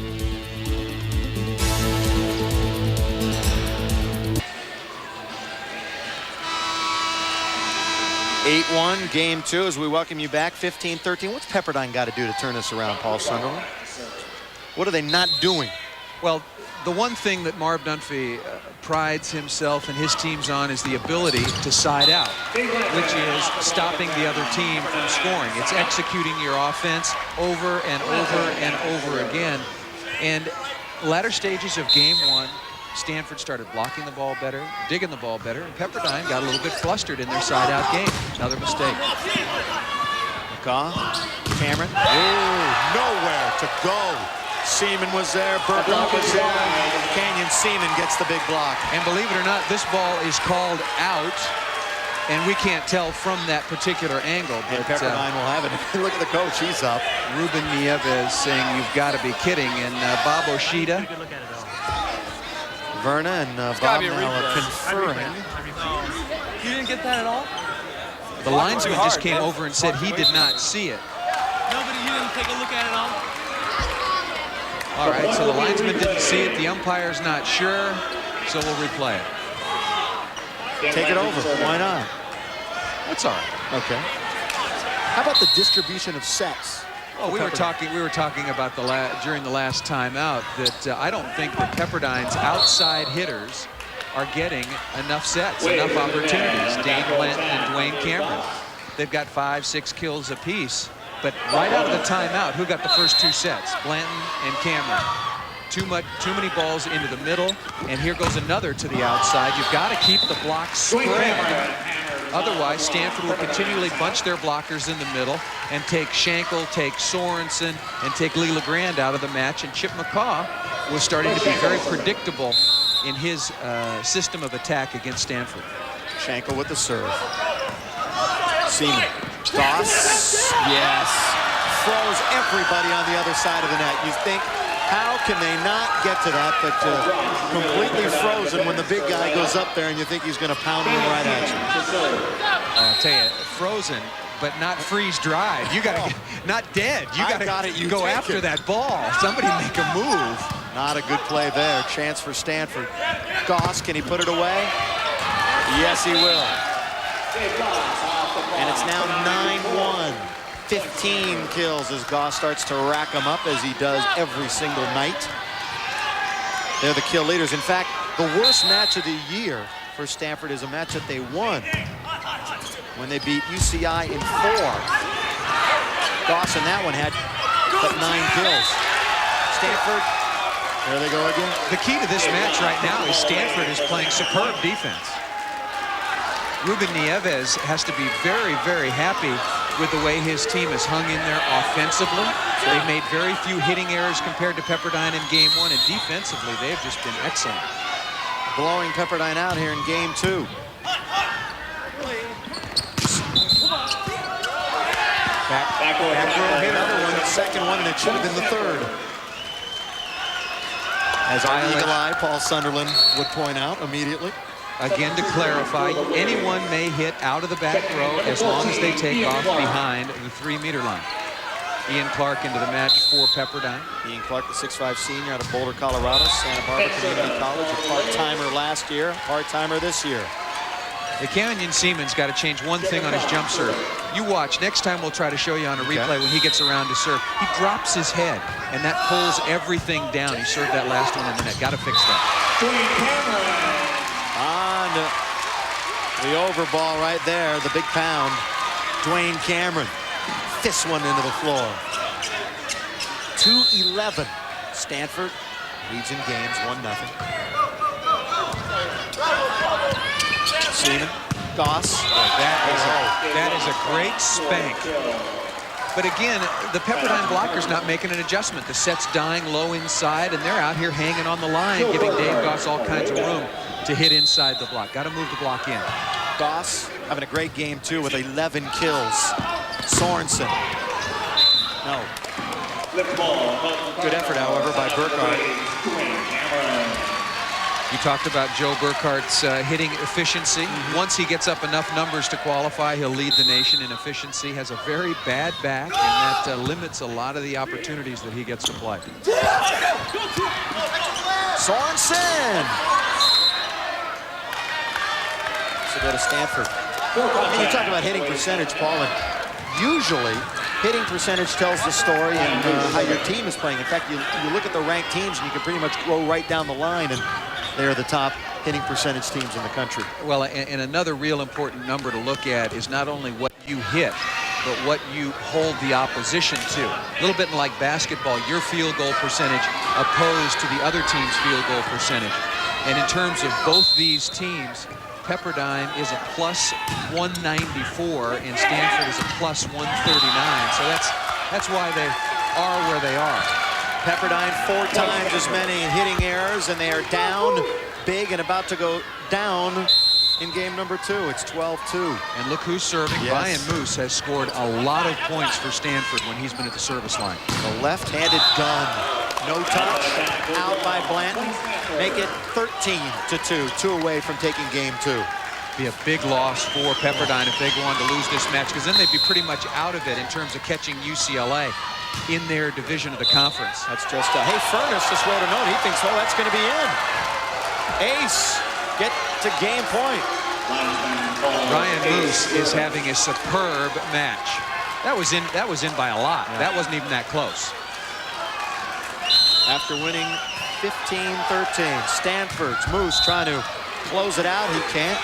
(8-1) game 2 as we welcome you back. 15-13. What's Pepperdine got to do to turn this around, Paul Sunderland? What are they not doing? Well, the one thing that Marv Dunphy prides himself and his teams on is the ability to side out, which is stopping the other team from scoring. It's executing your offense over and over and over again. And latter stages of game 1, Stanford started blocking the ball better, digging the ball better, and Pepperdine got a little bit flustered in their side-out game. Another mistake. McCaw, Cameron. Ooh, nowhere to go. Seaman was there, Burkhart was there. Canyon Seaman gets the big block. And believe it or not, this ball is called out, and we can't tell from that particular angle. And Pepperdine will have it. Look at the coach, he's up. Ruben Nieves saying, you've got to be kidding. And Bob Oshida. Verna and Bob now conferring. You didn't get that at all? The linesman just came over and said he did not see it. Nobody, you didn't take a look at it all? All right, so the linesman didn't see it. The umpire's not sure, so we'll replay it. Take it over. Why not? That's all right. Okay. How about the distribution of sets? Oh, we were talking about during the last timeout that I don't think that Pepperdine's outside hitters are getting enough sets, enough opportunities. Dane Blanton and Dwayne Cameron. They've got 5, 6 kills apiece. But right out of the timeout, who got the first 2 sets? Blanton and Cameron. Too many balls into the middle, and here goes another to the outside. You've got to keep the block spread. Otherwise, Stanford will continually bunch their blockers in the middle and take Schenkel, take Sorensen, and take Lee LeGrand out of the match. And Chip McCaw was starting to be very predictable in his system of attack against Stanford. Schenkel with the serve. Seaman. Goss. Yes. Froze everybody on the other side of the net. You think, how can they not get to that? But completely frozen when the big guy goes up there and you think he's going to pound him right at you. I'll tell you, frozen, but not freeze-dried. You got to not dead. You got to go after that ball. Somebody make a move. Not a good play there. Chance for Stanford. Goss, can he put it away? Yes, he will. And it's now 9-1. 15 kills as Goss starts to rack them up, as he does every single night. They're the kill leaders. In fact, the worst match of the year for Stanford is a match that they won when they beat UCI in 4. Goss in that one had but 9 kills. Stanford, there they go again. The key to this match right now is Stanford is playing superb defense. Ruben Nieves has to be very, very happy with the way his team has hung in there offensively. They've made very few hitting errors compared to Pepperdine in game 1, and defensively they've just been excellent. Blowing Pepperdine out here in game 2. Back row hit another one, the second one, and it should have been the third. As our eagle eye, Paul Sunderland, would point out immediately. Again, to clarify, anyone may hit out of the back row as long as they take off behind the 3-meter line. Ian Clark into the match for Pepperdine. Ian Clark, the 6'5" senior out of Boulder, Colorado, Santa Barbara Community College, a part-timer last year, part-timer this year. The Canyon Seaman's got to change one thing on his jump serve. You watch. Next time we'll try to show you on a replay when he gets around to serve. He drops his head, and that pulls everything down. He served that last one in the net. Got to fix that. On the over ball right there, the big pound. Dwayne Cameron. This one into the floor. 2-11. Stanford leads in games 1-0. Seaman, Goss. That is a great spank. But again, the Pepperdine blocker's not making an adjustment. The set's dying low inside, and they're out here hanging on the line, giving Dave Goss all kinds of room to hit inside the block. Got to move the block in. Goss having a great game, too, with 11 kills. Sorensen. No. Good effort, however, by Burkhardt. You talked about Joe Burkhart's hitting efficiency. Once he gets up enough numbers to qualify, he'll lead the nation in efficiency. Has a very bad back, and that limits a lot of the opportunities that he gets to play. Sorensen! So go to Stanford. And you talk about hitting percentage, Paul, and usually hitting percentage tells the story and how your team is playing. In fact, you look at the ranked teams and you can pretty much go right down the line, and they're the top hitting percentage teams in the country. Well, and another real important number to look at is not only what you hit, but what you hold the opposition to. A little bit like basketball, your field goal percentage opposed to the other team's field goal percentage. And in terms of both these teams, Pepperdine is a +194 and Stanford is a +139. So that's why they are where they are. Pepperdine 4 times as many hitting errors, and they are down big and about to go down in game number 2. It's 12-2. And look who's serving. Yes. Brian Moos has scored a lot of points for Stanford when he's been at the service line. The left-handed gun. No touch. Out by Blanton. Make it 13-2. 2 away from taking game 2. Be a big loss for Pepperdine if they go on to lose this match, because then they'd be pretty much out of it in terms of catching UCLA in their division of the conference. That's just hey, Furness just wrote a note. He thinks, well, that's going to be in. Ace, get to game point. Ryan Moos is having a superb match. That was in by a lot. Yeah. That wasn't even that close. After winning 15-13, Stanford's Moos trying to close it out. He can't.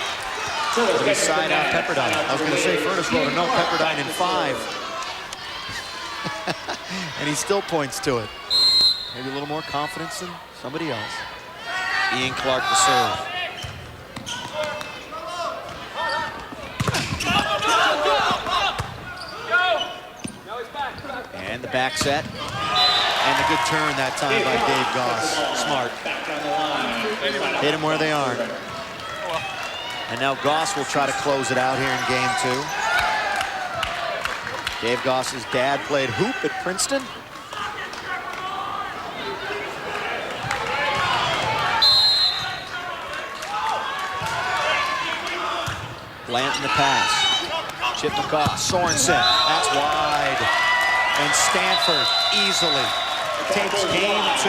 He side out Pepperdine. I was going to say Furnace wrote a note, Pepperdine in 5. And he still points to it. Maybe a little more confidence than somebody else. Ian Clark to serve. And the back set. And a good turn that time by Dave Goss. Smart. Hit them where they are. And now Goss will try to close it out here in game 2. Dave Goss's dad played hoop at Princeton. Blant in the pass. Chip McCaw, Sorensen. That's wide. And Stanford easily takes game 2.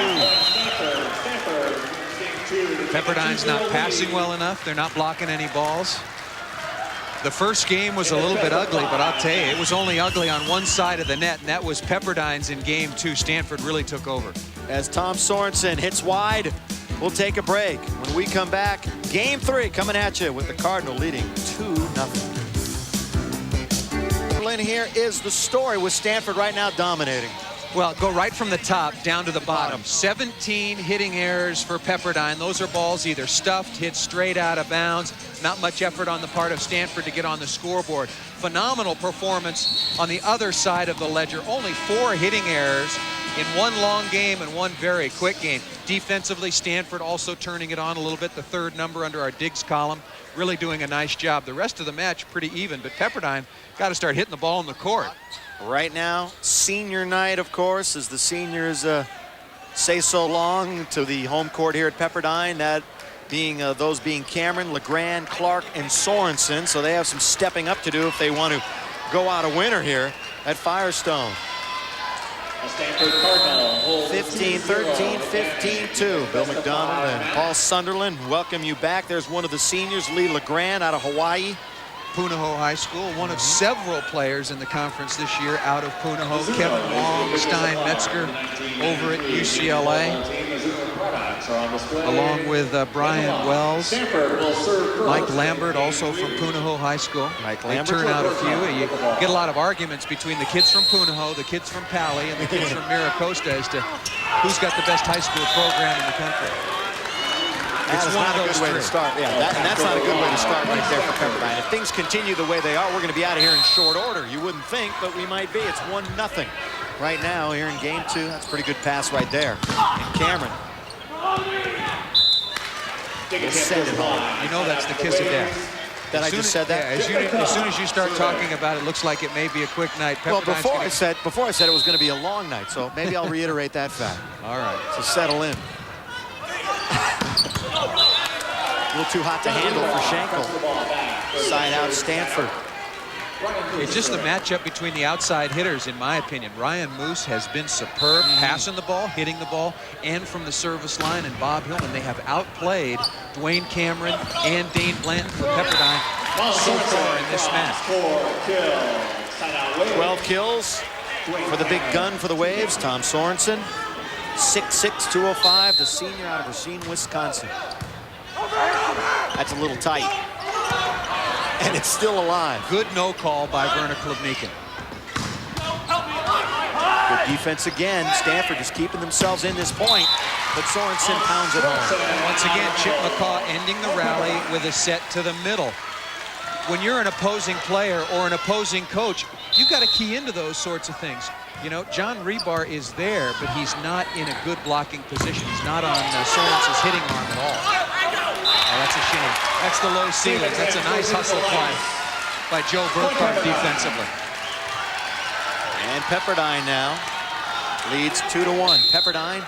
Pepperdine's not passing well enough. They're not blocking any balls. The first game was a little bit ugly, but I'll tell you, it was only ugly on one side of the net, and that was Pepperdine's in game 2. Stanford really took over. As Tom Sorensen hits wide, we'll take a break. When we come back, game 3 coming at you with the Cardinal leading 2-0. Here is the story with Stanford right now dominating. Well, go right from the top down to the bottom. 17 hitting errors for Pepperdine. Those are balls either stuffed, hit straight out of bounds. Not much effort on the part of Stanford to get on the scoreboard. Phenomenal performance on the other side of the ledger. Only 4 hitting errors in one long game and one very quick game. Defensively, Stanford also turning it on a little bit. The 3rd number under our Diggs column. Really doing a nice job. The rest of the match pretty even, but Pepperdine got to start hitting the ball in the court. Right now, senior night, of course, as the seniors say so long to the home court here at Pepperdine. That being those being Cameron, LeGrand, Clark, and Sorensen. So they have some stepping up to do if they want to go out a winner here at Firestone. 15-13, 15-2. Bill McDonald and Paul Sunderland welcome you back. There's one of the seniors, Lee LeGrand, out of Hawaii. Punahou High School, one of several players in the conference this year out of Punahou. Kevin Wong, Stein Metzger over at UCLA, along with Brian Wells. Mike Lambert, also from Punahou High School. They turn out a few. You get a lot of arguments between the kids from Punahou, the kids from Pali, and the kids from Miracosta as to who's got the best high school program in the country. It's one of those way to start. Yeah, that's not a good way to start right there for Pepperdine. If things continue the way they are, we're going to be out of here in short order. You wouldn't think, but we might be. It's 1-0 right now here in game 2. That's a pretty good pass right there. And Cameron will send it home. You know that's the kiss of death. That I just said that? Yeah, as soon as you start talking about it, looks like it may be a quick night. Well, before I said it was going to be a long night, so maybe I'll reiterate that fact. All right. So settle in. A little too hot to handle for Schenkel. Side out Stanford. It's just the matchup between the outside hitters, in my opinion. Ryan Moos has been superb, passing the ball, hitting the ball, and from the service line. And Bob Hillman, they have outplayed Dwayne Cameron and Dane Blanton for Pepperdine so far in this match. 12 kills for the big gun for the Waves, Tom Sorensen. 6'6", 205, the senior out of Racine, Wisconsin. That's a little tight. And it's still alive. Good no call by Werner Klubniken. Good defense again. Stanford just keeping themselves in this point, but Sorensen pounds it home. Once again, Chip McCaw ending the rally with a set to the middle. When you're an opposing player or an opposing coach, you've got to key into those sorts of things. You know, John Rebar is there, but he's not in a good blocking position. He's not on Sorensen's hitting arm at all. Oh, that's a shame. That's the low ceiling. That's a nice hustle play by Joe Burkhart defensively. And Pepperdine now leads 2-1. Pepperdine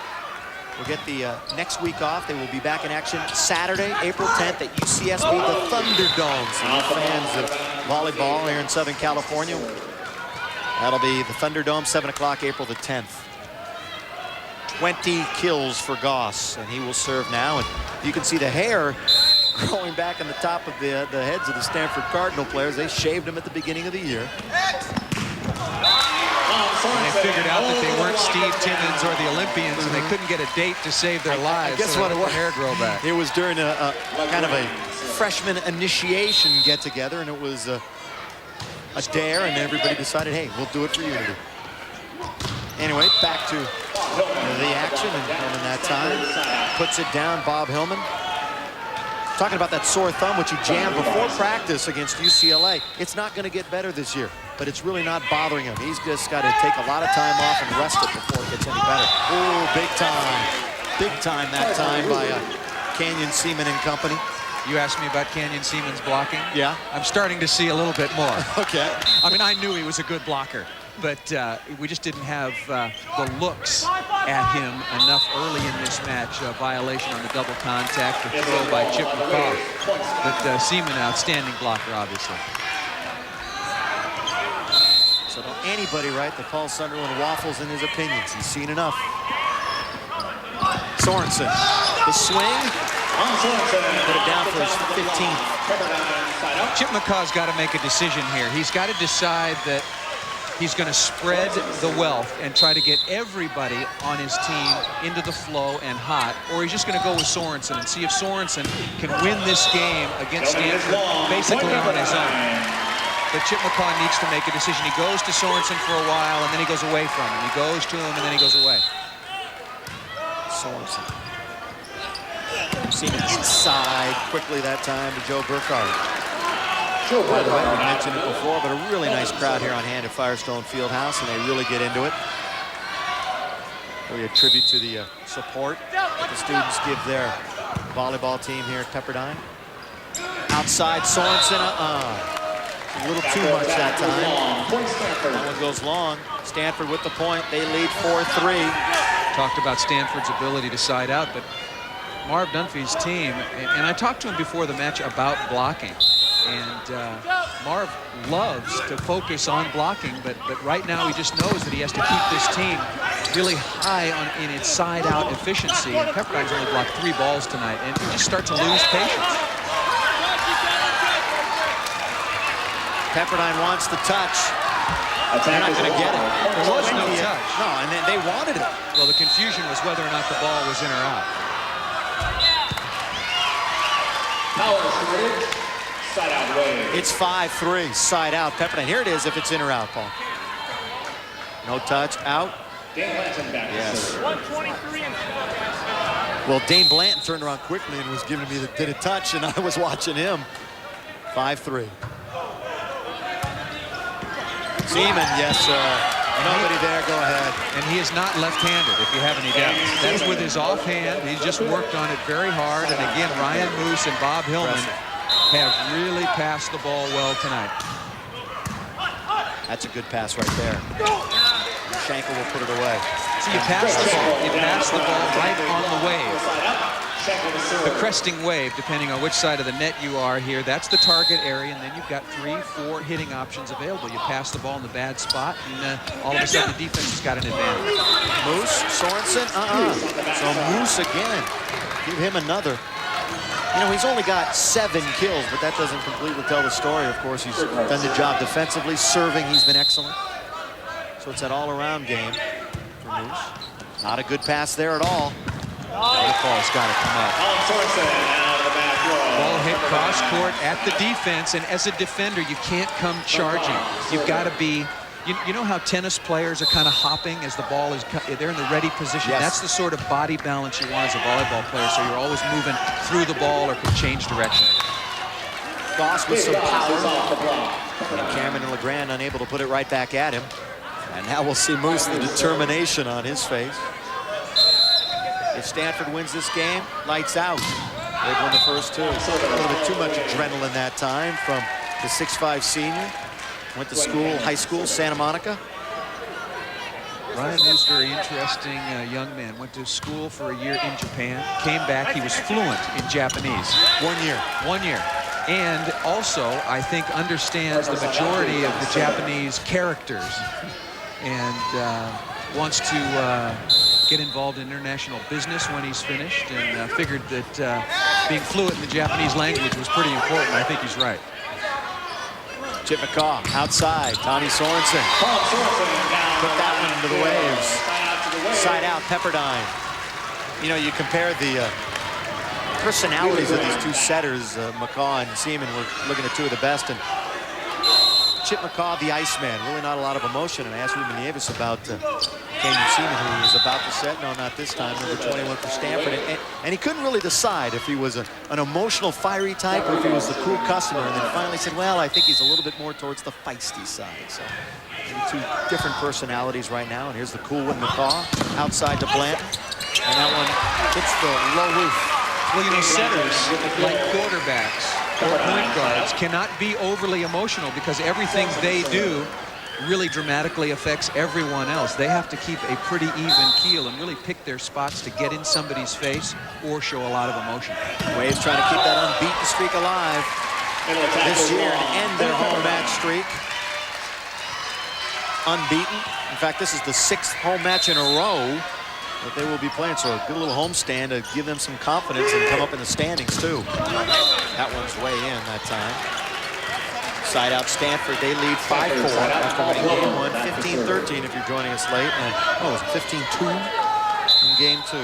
will get the next week off. They will be back in action Saturday, April 10th at UCSB, the Thunderdome. So you fans of volleyball here in Southern California, that'll be the Thunderdome, 7 o'clock, April the 10th. 20 kills for Goss, and he will serve now. And you can see the hair growing back on the top of the heads of the Stanford Cardinal players. They shaved them at the beginning of the year. out that they weren't Steve Timmons or the Olympians, and they couldn't get a date to save their lives. I guess so what it was, hair grow back. It was during a kind of a freshman initiation get-together, and it was a dare, and everybody decided, hey, we'll do it for unity. Anyway, back to the action, and Hillman that time puts it down. Bob Hillman. Talking about that sore thumb, which he jammed before practice against UCLA. It's not going to get better this year, but it's really not bothering him. He's just got to take a lot of time off and rest it before it gets any better. Oh, big time. Big time that time by Canyon Seaman and company. You asked me about Canyon Seaman's blocking? Yeah. I'm starting to see a little bit more. Okay. I mean, I knew he was a good blocker, but we just didn't have the looks at him enough early in this match. A violation on the double contact, the throw by Chip McCaw. But Seaman, outstanding blocker, obviously. So don't anybody right that calls Sunderland waffles in his opinions. He's seen enough. Sorensen, the swing. Put it down for his 15th. Chip McCaw's got to make a decision here. He's got to decide that he's going to spread the wealth and try to get everybody on his team into the flow and hot, or he's just going to go with Sorensen and see if Sorensen can win this game against Stanford basically on his own. But Chip McCaw needs to make a decision. He goes to Sorensen for a while, and then he goes away from him. He goes to him, and then he goes away. Sorensen. Seen him inside quickly that time to Joe Burkhardt. By the way, we mentioned it before, but a really nice crowd here on hand at Firestone Fieldhouse, and they really get into it. Really a tribute to the support that the students give their volleyball team here at Pepperdine. Outside Sorensen, a little too much that time. That one goes long. Stanford with the point. They lead 4-3. Talked about Stanford's ability to side out, but Marv Dunphy's team, and I talked to him before the match about blocking, and Marv loves to focus on blocking, but right now he just knows that he has to keep this team really high in its side-out efficiency, and Pepperdine's only blocked 3 balls tonight, and you just start to lose patience. Pepperdine wants the touch. They're not going to get it. There was no touch. No, and they wanted it. Well, the confusion was whether or not the ball was in or out. Side out wave. It's 5-3, side out. Pepperdine. Here it is if it's in or out, Paul. No touch, out. Dane Blanton back. Yes. 123 and Well, Dane Blanton turned around quickly and was giving me did a touch, and I was watching him. 5-3. Seaman, yes, sir. Nobody there, go ahead. And he is not left-handed, if you have any doubts. That's with his offhand. He's just worked on it very hard. And again, Ryan Moos and Bob Hillman have really passed the ball well tonight. That's a good pass right there. Schenkel will put it away. So you pass the ball. You pass the ball right on the wave. The cresting wave, depending on which side of the net you are here, that's the target area, and then you've got 3-4 hitting options available. You pass the ball in the bad spot, and all of a sudden the defense has got an advantage. Moos, Sorensen, So Moos again. Give him another. You know, he's only got 7 kills, but that doesn't completely tell the story. Of course, he's done the job defensively. Serving, he's been excellent. So it's that all-around game for Moos. Not a good pass there at all. That ball's got to come up. Ball hit cross court at the defense, and as a defender, you can't come charging. You've got to be, you know how tennis players are kind of hopping as the ball is, they're in the ready position. Yes. That's the sort of body balance you want as a volleyball player, so you're always moving through the ball or can change direction. Goss with some power. And Cameron and LeGrand unable to put it right back at him. And now we'll see Moose, the determination on his face. If Stanford wins this game, lights out. They've won the first 2. A little bit too much adrenaline that time from the 6'5" senior. Went to school, high school, Santa Monica. Ryan Moos, very interesting young man. Went to school for a year in Japan. Came back, he was fluent in Japanese. 1 year. 1 year. And also, I think, understands the majority of the Japanese characters. And wants to get involved in international business when he's finished, and figured that being fluent in the Japanese language was pretty important. I think he's right. Chip McCaw outside. Tommy Sorensen. Put that one to the Waves. Side out, Pepperdine. You know, you compare the personalities of these two setters, McCaw and Seaman. We're looking at two of the best. And Chip McCaw, the Iceman, really not a lot of emotion. And I asked Ruben Nieves about Kenyon Seaman, who was about to set. No, not this time. Number 21 for Stanford. And he couldn't really decide if he was an emotional, fiery type or if he was the cool customer. And then finally said, well, I think he's a little bit more towards the feisty side. So two different personalities right now. And here's the cool one, McCaw, outside to Blanton. And that one hits the low roof. Well, you know, setters, like quarterbacks or point guards, cannot be overly emotional because everything they do really dramatically affects everyone else. They have to keep a pretty even keel and really pick their spots to get in somebody's face or show a lot of emotion. Waves trying to keep that unbeaten streak alive this year and end their home match streak. Unbeaten. In fact, this is the 6th home match in a row that they will be playing, so a good little homestand to give them some confidence and come up in the standings too. That one's way in that time. Side out Stanford, they lead 5-4 after winning game 1, 15-13 if you're joining us late, and it was 15-2 in game 2.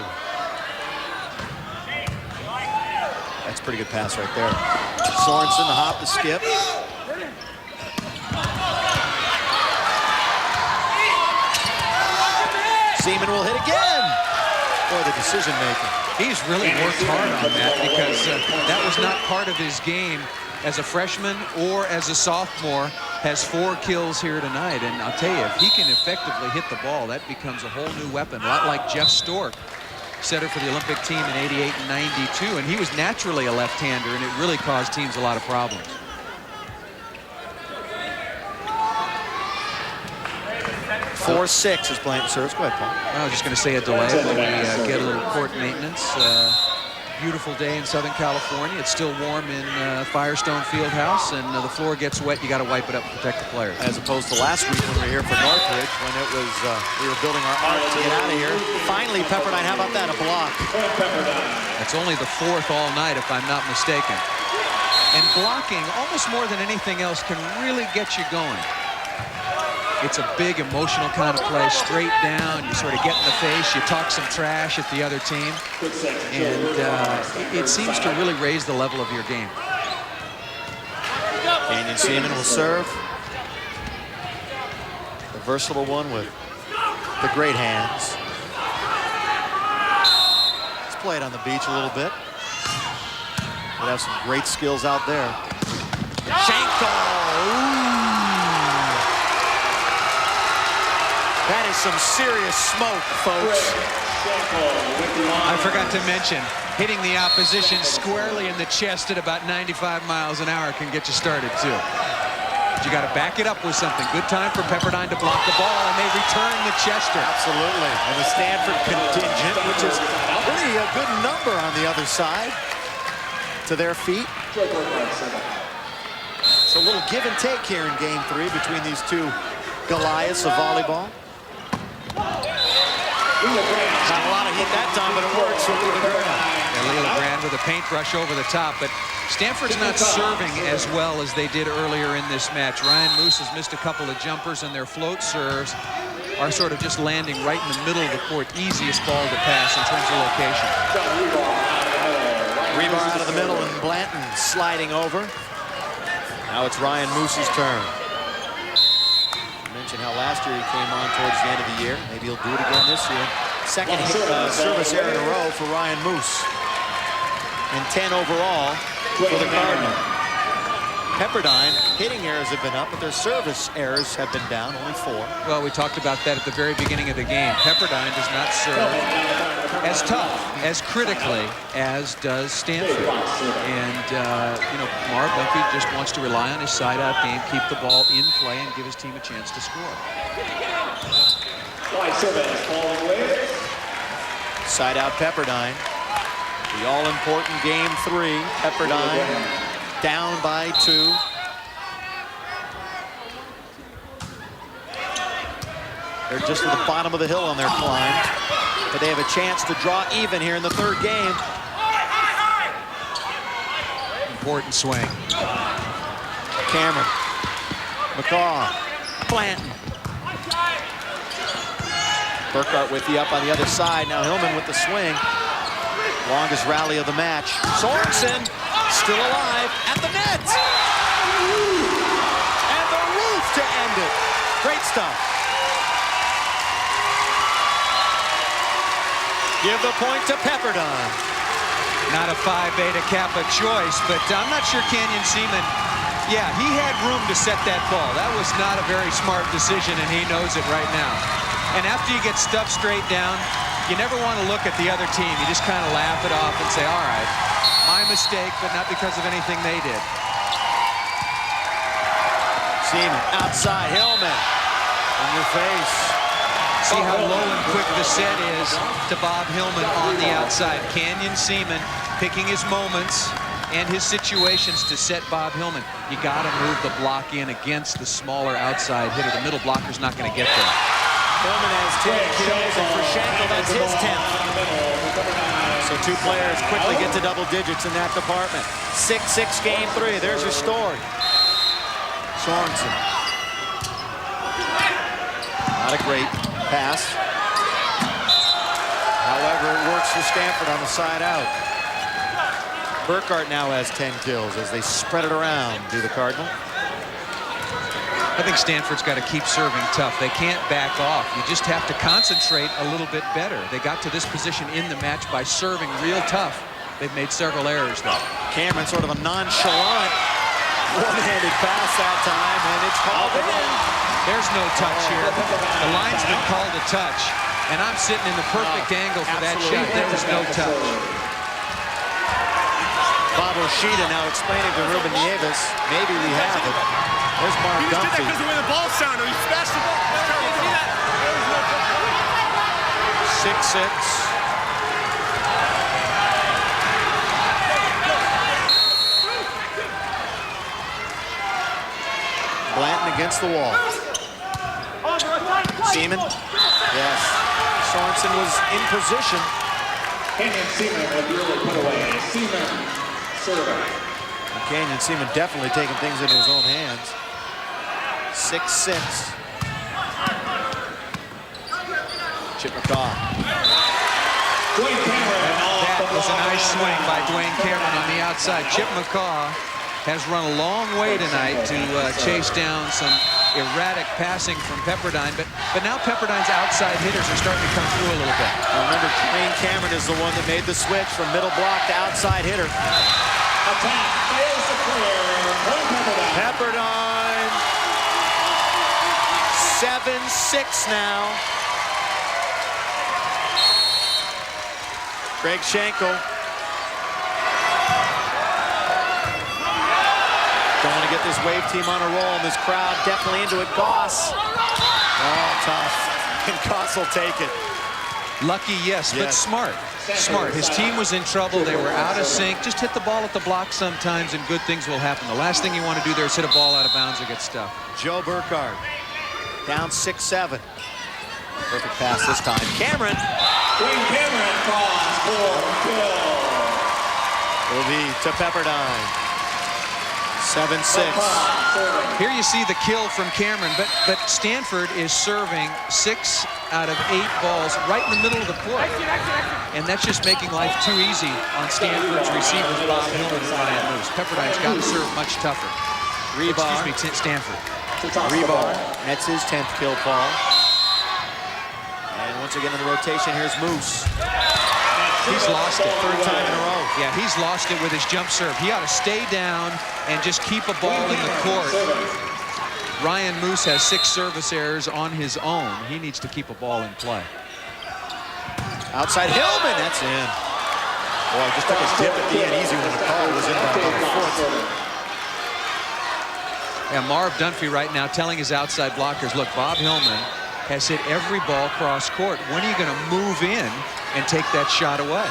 That's a pretty good pass right there. Sorensen, the hop, the skip. Seaman will hit again. Boy, the decision making. He's really worked hard on that because that was not part of his game as a freshman or as a sophomore. Has 4 kills here tonight, and I'll tell you, if he can effectively hit the ball, that becomes a whole new weapon. A lot like Jeff Stork, setter for the Olympic team in '88 and '92, and he was naturally a left-hander, and it really caused teams a lot of problems. 4-6 is Blanton serves. Go ahead, Paul. I was just going to say a delay when we get a little court maintenance. Beautiful day in Southern California. It's still warm in Firestone Fieldhouse, and the floor gets wet. You got to wipe it up and protect the players. As opposed to last week when we were here for Northridge, when it was we were building our arc to get out of here. Finally, Pepperdine, how about that? A block. That's only the 4th all night, if I'm not mistaken. And blocking, almost more than anything else, can really get you going. It's a big emotional kind of play, straight down. You sort of get in the face, you talk some trash at the other team, and it seems to really raise the level of your game. Kenyon Seaman will serve. The versatile one with the great hands. He's played on the beach a little bit. He'll have some great skills out there. Shanko! That is some serious smoke, folks. I forgot to mention, hitting the opposition squarely in the chest at about 95 miles an hour can get you started, too. But you got to back it up with something. Good time for Pepperdine to block the ball, and they return the Chester. Absolutely. And the Stanford contingent, which is really a good number on the other side, to their feet. So a little give and take here in game 3 between these two Goliaths of volleyball. Not a lot of heat that time, but it works for Lee LeGrand. Yeah, Lee LeGrand with a paintbrush over the top, but Stanford's not serving as well as they did earlier in this match. Ryan Moos has missed a couple of jumpers, and their float serves are sort of just landing right in the middle of the court. Easiest ball to pass in terms of location. Rebar out of the middle, and Blanton sliding over. Now it's Ryan Moos's turn. Mentioned how last year he came on towards the end of the year. Maybe he'll do it again this year. Second service error in a row for Ryan Moos. And 10 overall for the Cardinal. Pepperdine, hitting errors have been up, but their service errors have been down, only 4. Well, we talked about that at the very beginning of the game. Pepperdine does not serve as tough, as critically as does Stanford. And, you know, Marv Bumpy just wants to rely on his side-out game, keep the ball in play, and give his team a chance to score. Side-out Pepperdine. The all-important game 3. Pepperdine down by 2. They're just at the bottom of the hill on their climb, but they have a chance to draw even here in the 3rd game. Important swing. Cameron, McCaw, Blanton. Burkhart with the up on the other side. Now Hillman with the swing. Longest rally of the match. Sorensen still alive at the net. And the roof to end it. Great stuff. Give the point to Pepperdine. Not a Phi Beta Kappa choice, but I'm not sure Canyon Seaman, yeah, he had room to set that ball. That was not a very smart decision, and he knows it right now. And after you get stuff straight down, you never want to look at the other team. You just kind of laugh it off and say, all right, my mistake, but not because of anything they did. Seaman outside, Hillman in your face. See how low and quick the set is to Bob Hillman on the outside. Canyon Seaman picking his moments and his situations to set Bob Hillman. You got to move the block in against the smaller outside hitter. The middle blocker's not going to get there. Hillman has 10 kills, and for Schenkel, that's his 10th. So two players quickly get to double digits in that department. 6-6 game 3. There's your story. Sorensen. Not a great pass. However, it works for Stanford on the side out. Burkhart now has 10 kills as they spread it around. Do the Cardinal. I think Stanford's got to keep serving tough. They can't back off. You just have to concentrate a little bit better. They got to this position in the match by serving real tough. They've made several errors, though. Cameron sort of a nonchalant one-handed pass that time, and it's called in. There's no touch here. The linesman called a touch, and I'm sitting in the perfect angle for that shot. There was no touch. Bob Oshida now explaining to Ruben Nieves, maybe we have it. There's Mark Dunphy. He just did that because of the way the ball sounded. He smashed the ball. 6-6. Blanton against the wall. Seaman. Yes. Sorensen was in position. Canyon Seaman will really put away. Seaman serving. Canyon Seaman definitely taking things into his own hands. 6-6. Chip McCaw. That was a nice swing by Dwayne Cameron on the outside. Chip McCaw has run a long way tonight to chase down some erratic passing from Pepperdine, but now Pepperdine's outside hitters are starting to come through a little bit. Remember, Dwayne Cameron is the one that made the switch from middle block to outside hitter. Attack fails to clear. Pepperdine. 7-6 now. Greg Schenkel. Don't want to get this Wave team on a roll, and this crowd definitely into it. Goss. Oh, tough. And Goss will take it. Lucky, yes, but smart. Smart. His team was in trouble. They were out of sync. Just hit the ball at the block sometimes, and good things will happen. The last thing you want to do there is hit a ball out of bounds or get stuck. Joe Burkhart down 6-7. Perfect pass this time. Cameron. Dwayne Cameron draws for kill. Will be to Pepperdine. 7-6. Here you see the kill from Cameron, but Stanford is serving 6 out of 8 balls right in the middle of the court. And that's just making life too easy on Stanford's receivers, Bob Hillman and Ryan Moos. Pepperdine's got to serve much tougher. Rebar. Excuse me, Stanford. Rebar nets his 10th kill, Paul. And once again in the rotation, here's Moos. He's lost it. Third time in a row. Yeah, he's lost it with his jump serve. He ought to stay down and just keep a ball in the court. Ryan Moos has 6 service errors on his own. He needs to keep a ball in play. Outside Hillman, that's in. Boy, just took his dip at the end. Easy when the call was in about a foot. Yeah, Marv Dunphy right now telling his outside blockers, look, Bob Hillman has hit every ball cross court. When are you going to move in and take that shot away?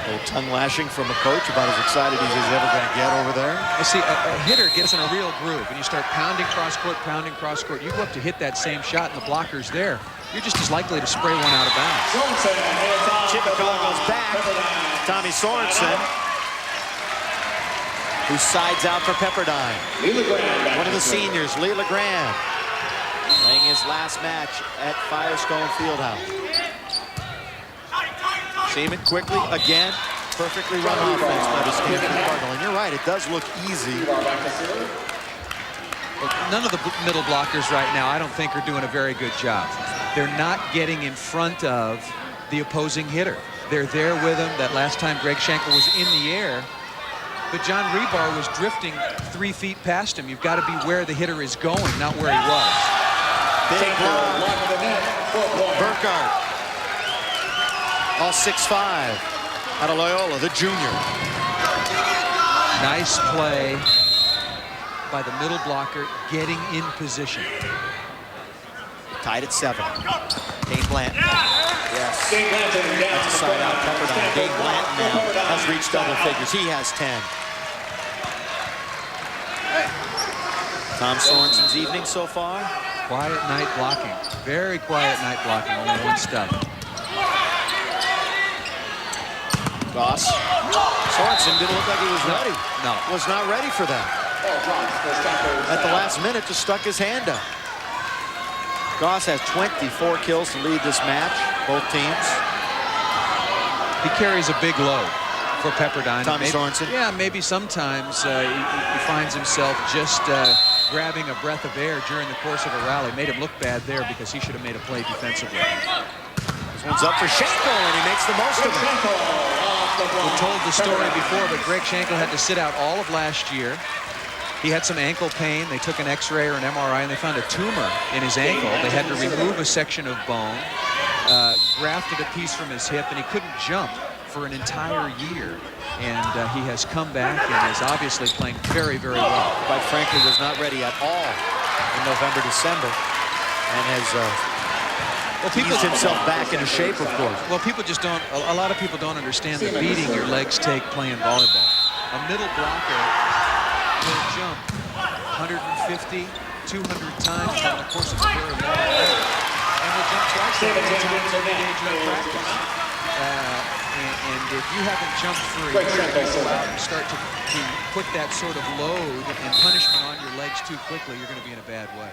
A little tongue lashing from a coach about as excited as he's ever going to get over there. I see a hitter gets in a real groove and you start pounding cross court. You go up to hit that same shot and the blocker's there. You're just as likely to spray one out of bounds. Chip McCaw goes back. Tommy Sorensen, who sides out for Pepperdine. One of the seniors, Lee LeGrand, laying his his last match at Firestone Fieldhouse. Seaman quickly, again, perfectly run offense by the Stanford Cardinal. And you're right, it does look easy. Well, none of the middle blockers right now, I don't think, are doing a very good job. They're not getting in front of the opposing hitter. They're there with him. That last time Greg Schenkel was in the air, but John Rebar was drifting 3 feet past him. You've got to be where the hitter is going, not where he was. Big block. Burkhardt. All 6'5". Out of Loyola, the junior. Nice play by the middle blocker, getting in position. Tied at 7. Dane Blanton. Yes. That's a side out Pepperdine. Dane Blanton now has reached double figures. He has 10. Tom Sorensen's evening so far. Quiet night blocking. Very quiet night blocking. Only 1 stop. Goss. Sorensen didn't look like he was ready. No. Was not ready for that. At the last minute, just stuck his hand up. Goss has 24 kills to lead this match, both teams. He carries a big load for Pepperdine. Tommy Sorensen. Yeah, maybe sometimes he finds himself just grabbing a breath of air during the course of a rally. Made him look bad there because he should have made a play defensively. This one's up for Schenkel, and he makes the most of it. We told the story before, but Greg Schenkel had to sit out all of last year. He had some ankle pain. They took an x-ray or an MRI, and they found a tumor in his ankle. They had to remove a section of bone, grafted a piece from his hip, and he couldn't jump for an entire year. And he has come back and is obviously playing very, very well. Quite frankly, was not ready at all in November, December, and has eased himself back into shape, of course. Well, people just don't, a lot of people don't understand the beating your legs take playing volleyball. A middle blocker will jump 150, 200 times in the course of a very long day. And will jump twice as many times every day during practice. And if you haven't jumped for a year, you go out and start to put that sort of load and punishment on your legs too quickly, you're going to be in a bad way.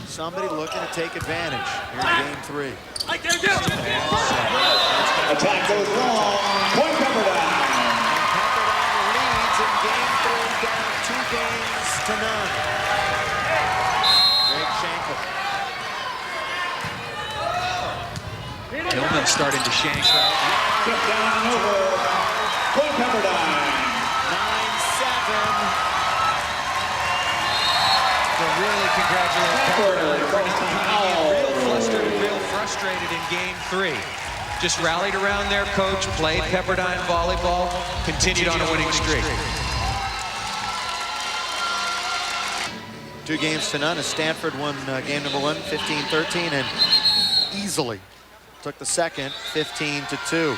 Somebody looking to take advantage here in game 3. Attack goes wrong. Point Pepperdine. Pepperdine leads in game 3, down 2 games to none. Greg Schenkel. Hillman starting to shank out. Kept down and over. Point Pepperdine. 9-7. To really congratulate Pepperdine for being real frustrated in game 3. Just rallied around their coach, played Pepperdine volleyball, continued on a winning streak. 2 games to none as Stanford won game number 1, 15-13, and easily took the second, 15-2.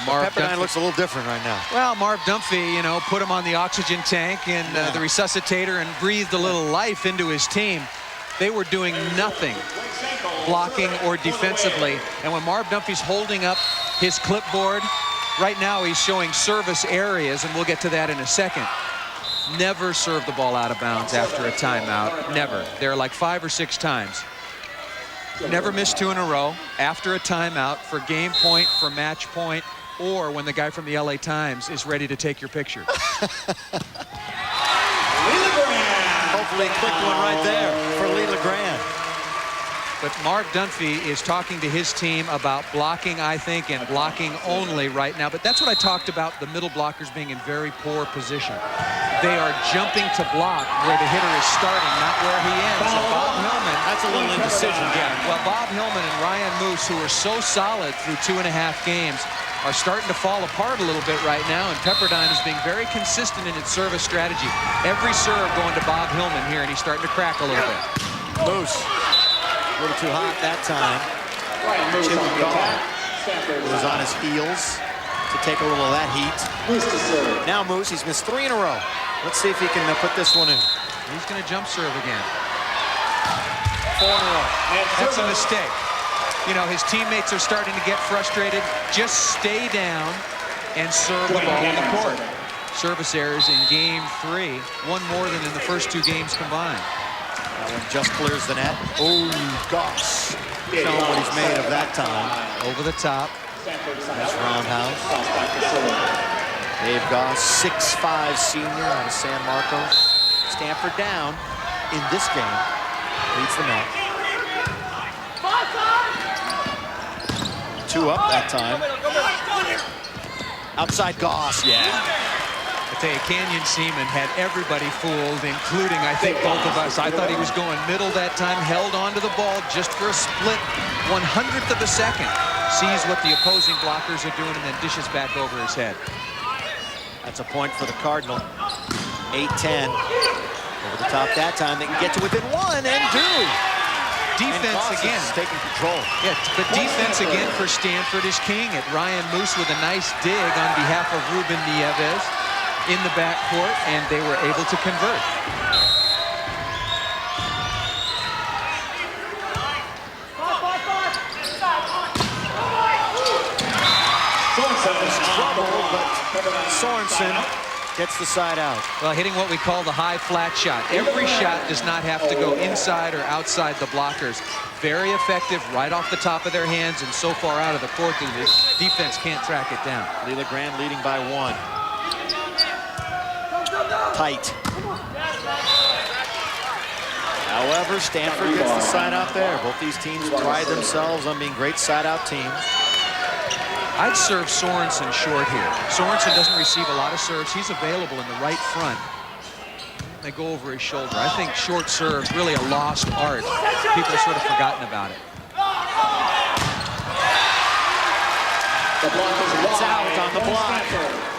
Well, Pepperdine looks a little different right now. Well, Marv Dunphy, you know, put him on the oxygen tank and the resuscitator and breathed a little life into his team. They were doing nothing blocking or defensively. And when Marv Dunphy's holding up his clipboard, right now he's showing service areas, and we'll get to that in a second. Never serve the ball out of bounds after a timeout. Never. There are like 5 or 6 times. Never miss 2 in a row after a timeout for game point, for match point, or when the guy from the LA Times is ready to take your picture. Hopefully clicked one right there for Lee LeGrand. But Marv Dunphy is talking to his team about blocking, I think, and blocking only right now. But that's what I talked about, the middle blockers being in very poor position. They are jumping to block where the hitter is starting, not where he ends. And Bob Hillman, That's a little indecision. yeah, well, Bob Hillman and Ryan Moos, who are so solid through 2.5 games, are starting to fall apart a little bit right now, and Pepperdine is being very consistent in its service strategy. Every serve going to Bob Hillman here, and he's starting to crack a little bit. Moose, a little too hot that time. Chip was on his heels to take a little of that heat. Now Moose, he's missed 3 in a row. Let's see if he can put this one in. He's going to jump serve again. 4 in a row. That's a mistake. You know, his teammates are starting to get frustrated. Just stay down and serve the ball in the court. Service errors in game 3, 1 more than in the first 2 games combined. That one just clears the net. Oh, Goss. Showing what he's made of that time. Over the top. That's roundhouse. Dave Goss, 6'5" senior out of San Marcos. Stanford down in this game. Leads the net. 2 up that time. Outside Goss, yeah. I tell you, Canyon Seaman had everybody fooled, including, I think, both of us. I thought he was going middle that time, held onto the ball just for a split 100th of a second. Sees what the opposing blockers are doing and then dishes back over his head. That's a point for the Cardinal. 8-10. Over the top that time. They can get to within 1 and do. Defense again. Taking control. Yeah, but defense again for Stanford is king. At Ryan Moos with a nice dig on behalf of Ruben Nieves in the backcourt, and they were able to convert. Sorensen gets the side out. Well, hitting what we call the high flat shot. Every shot does not have to go inside or outside the blockers. Very effective right off the top of their hands, and so far out of the court, the defense can't track it down. Leland Grand leading by 1. Tight. However, Stanford gets the side out there. Both these teams pride themselves on being great side-out teams. I'd serve Sorensen short here. Sorensen doesn't receive a lot of serves. He's available in the right front. They go over his shoulder. I think short serve's really a lost art. People have sort of forgotten about it. It's out on the block,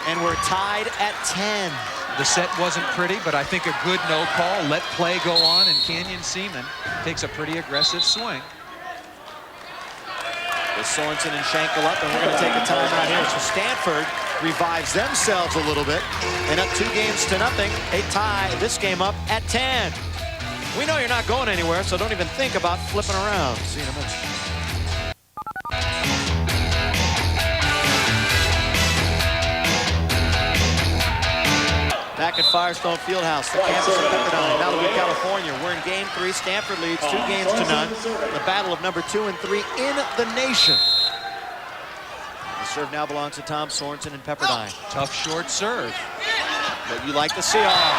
and we're tied at 10. The set wasn't pretty, but I think a good no call. Let play go on, and Canyon Seaman takes a pretty aggressive swing. With Sorensen and Schenkel up, and we're going to take a timeout here. So Stanford revives themselves a little bit, and up 2 games to nothing. They tie this game up at 10. We know you're not going anywhere, so don't even think about flipping around. See you in a minute. Back at Firestone Fieldhouse, the campus of Pepperdine, Malibu, California. We're in game 3. Stanford leads 2 games to none. The battle of number 2 and 3 in the nation. The serve now belongs to Tom Sorensen and Pepperdine. Tough short serve. But you like to see all.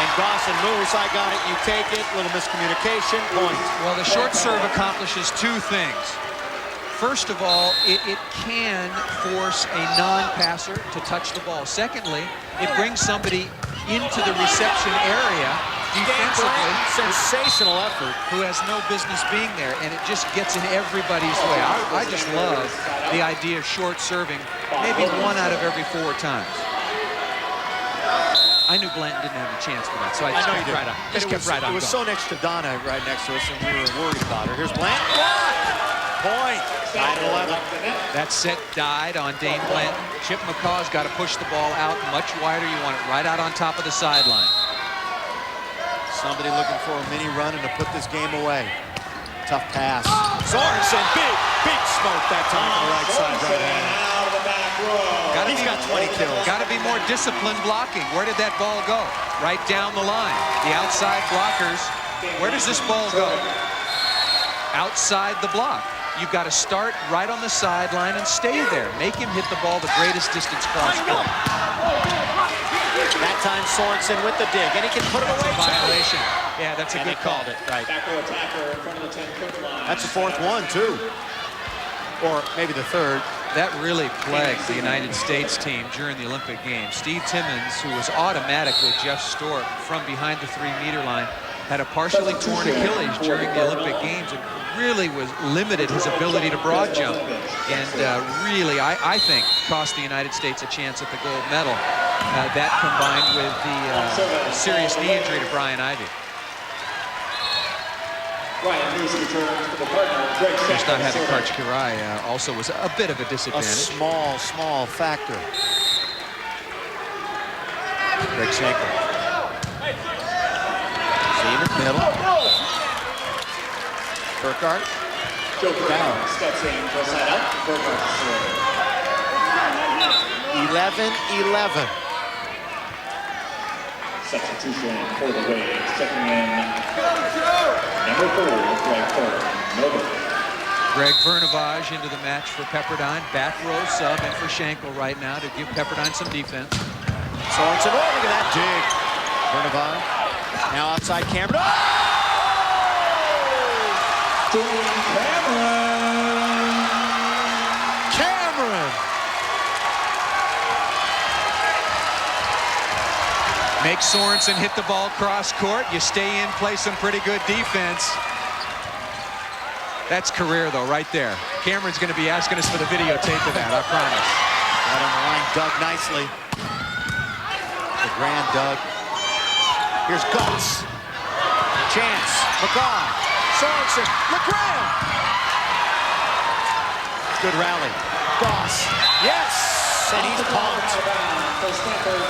And Goss and Moos, I got it, you take it. Little miscommunication, point. Well, the short serve accomplishes 2 things. First of all, it can force a non-passer to touch the ball. Secondly, it brings somebody into the reception area defensively. Sensational effort. Who has no business being there, and it just gets in everybody's way. I just love the idea of short serving, maybe 1 out of every 4 times. I knew Blanton didn't have a chance for that, so I just kept right on. It was so next to Donna right next to us, and we were worried about her. Here's Blanton. Block! Point. 9-11. That set died on Dane Blanton. Chip McCaw's got to push the ball out much wider. You want it right out on top of the sideline. Somebody looking for a mini run and to put this game away. Tough pass. Sorensen, big smoke that time on the right side. He's got 20 kills. Got to be more disciplined blocking. Where did that ball go? Right down the line. The outside blockers. Where does this ball go? Outside the block. You've got to start right on the sideline and stay there. Make him hit the ball the greatest distance possible. That time Sorensen with the dig, and he can put it away. Violation. Yeah, that's a good call. Called it, right. That's the 4th one, too. Or maybe the 3rd. That really plagued the United States team during the Olympic Games. Steve Timmons, who was automatic with Jeff Stork from behind the 3-meter line, had a partially torn Achilles during the Olympic Games and really limited his ability to broad jump, and really, I think, cost the United States a chance at the gold medal. That combined with the serious knee injury to Brian Ivey. Just not having Karch Kirai also was a bit of a disadvantage. A small factor. Greg Schenkel. Middle. Burkhardt. Down. Steps in, goes side up. 11-11. Substitution for the Waves. Checking in number 4, Greg Fern. Greg Vernevage into the match for Pepperdine. Back row sub in for Schenkel right now to give Pepperdine some defense. Sorensen, oh, look at that dig. Vernevage. Now outside Cameron. Oh! Cameron! Make Sorensen hit the ball cross court. You stay in, play some pretty good defense. That's career, though, right there. Cameron's going to be asking us for the videotape of that, I promise. Right on the line, dug nicely. The grand dug. Here's Gus. Chance. McGaw. Sorensen. LeGrand. Good rally. Goss. Yes! And he's pumped.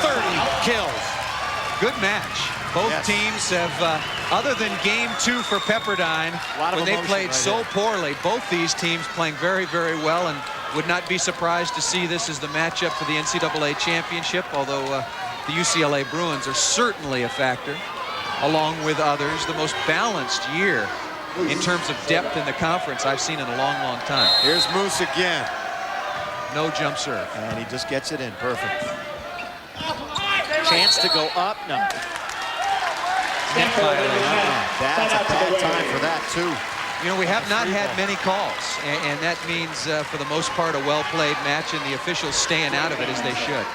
30 kills. Good match. Both teams have, other than game 2 for Pepperdine, when they played so poorly, both these teams playing very, very well, and would not be surprised to see this as the matchup for the NCAA championship, although the UCLA Bruins are certainly a factor, along with others. The most balanced year in terms of depth in the conference I've seen in a long, long time. Here's Moos again. No jump serve. And he just gets it in. Perfect. Chance to go up. No. Net violation. That's a bad time for that, too. You know, we have not had many calls, and that means, for the most part, a well-played match, and the officials staying out of it as they should.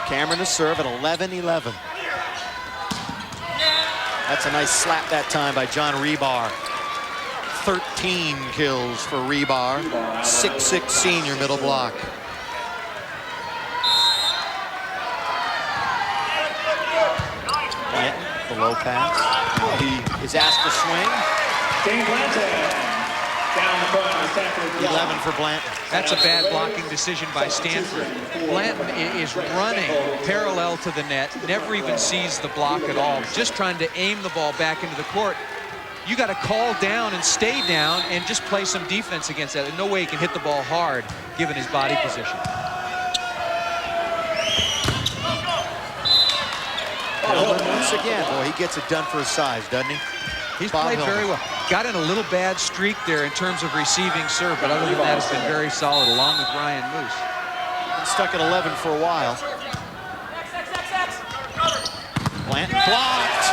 Cameron to serve at 11-11. That's a nice slap that time by John Rebar. 13 kills for Rebar. 6'6" senior middle block. Blanton, the low pass. He is asked to swing. Dane Blanton. Down the front, Stanford. 11 for Blanton. That's a bad blocking decision by Stanford. Blanton is running parallel to the net, never even sees the block at all, just trying to aim the ball back into the court. You got to call down and stay down and just play some defense against that. There's no way he can hit the ball hard given his body position. Once again, boy, he gets it done for his size, doesn't he? He's played very well. Got in a little bad streak there in terms of receiving serve, but other than that, has been very solid, along with Ryan Moos. Been stuck at 11 for a while. Blanton blocked.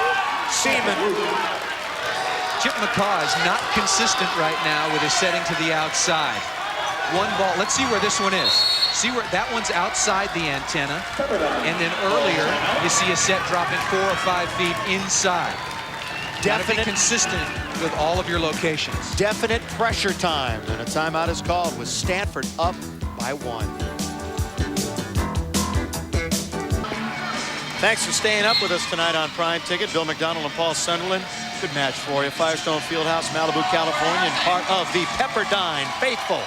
Seaman. Chip McCaw is not consistent right now with his setting to the outside. One ball. Let's see where this one is. See where that one's outside the antenna, and then earlier you see a set dropping 4 or 5 feet inside. Got to be consistent with all of your locations. Definite pressure time, and a timeout is called with Stanford up by 1. Thanks for staying up with us tonight on Prime Ticket. Bill McDonald and Paul Sunderland. Good match for you. Firestone Fieldhouse, Malibu, California, and part of the Pepperdine faithful.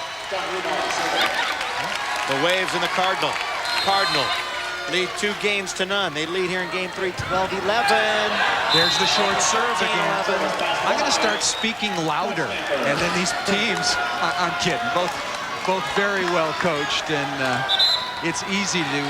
The Waves and the Cardinal. Cardinal lead 2-0. They lead here in game 3, 12-11. There's the short serve again. I'm going to start speaking louder. And then these teams, I'm kidding, both very well coached, and it's easy to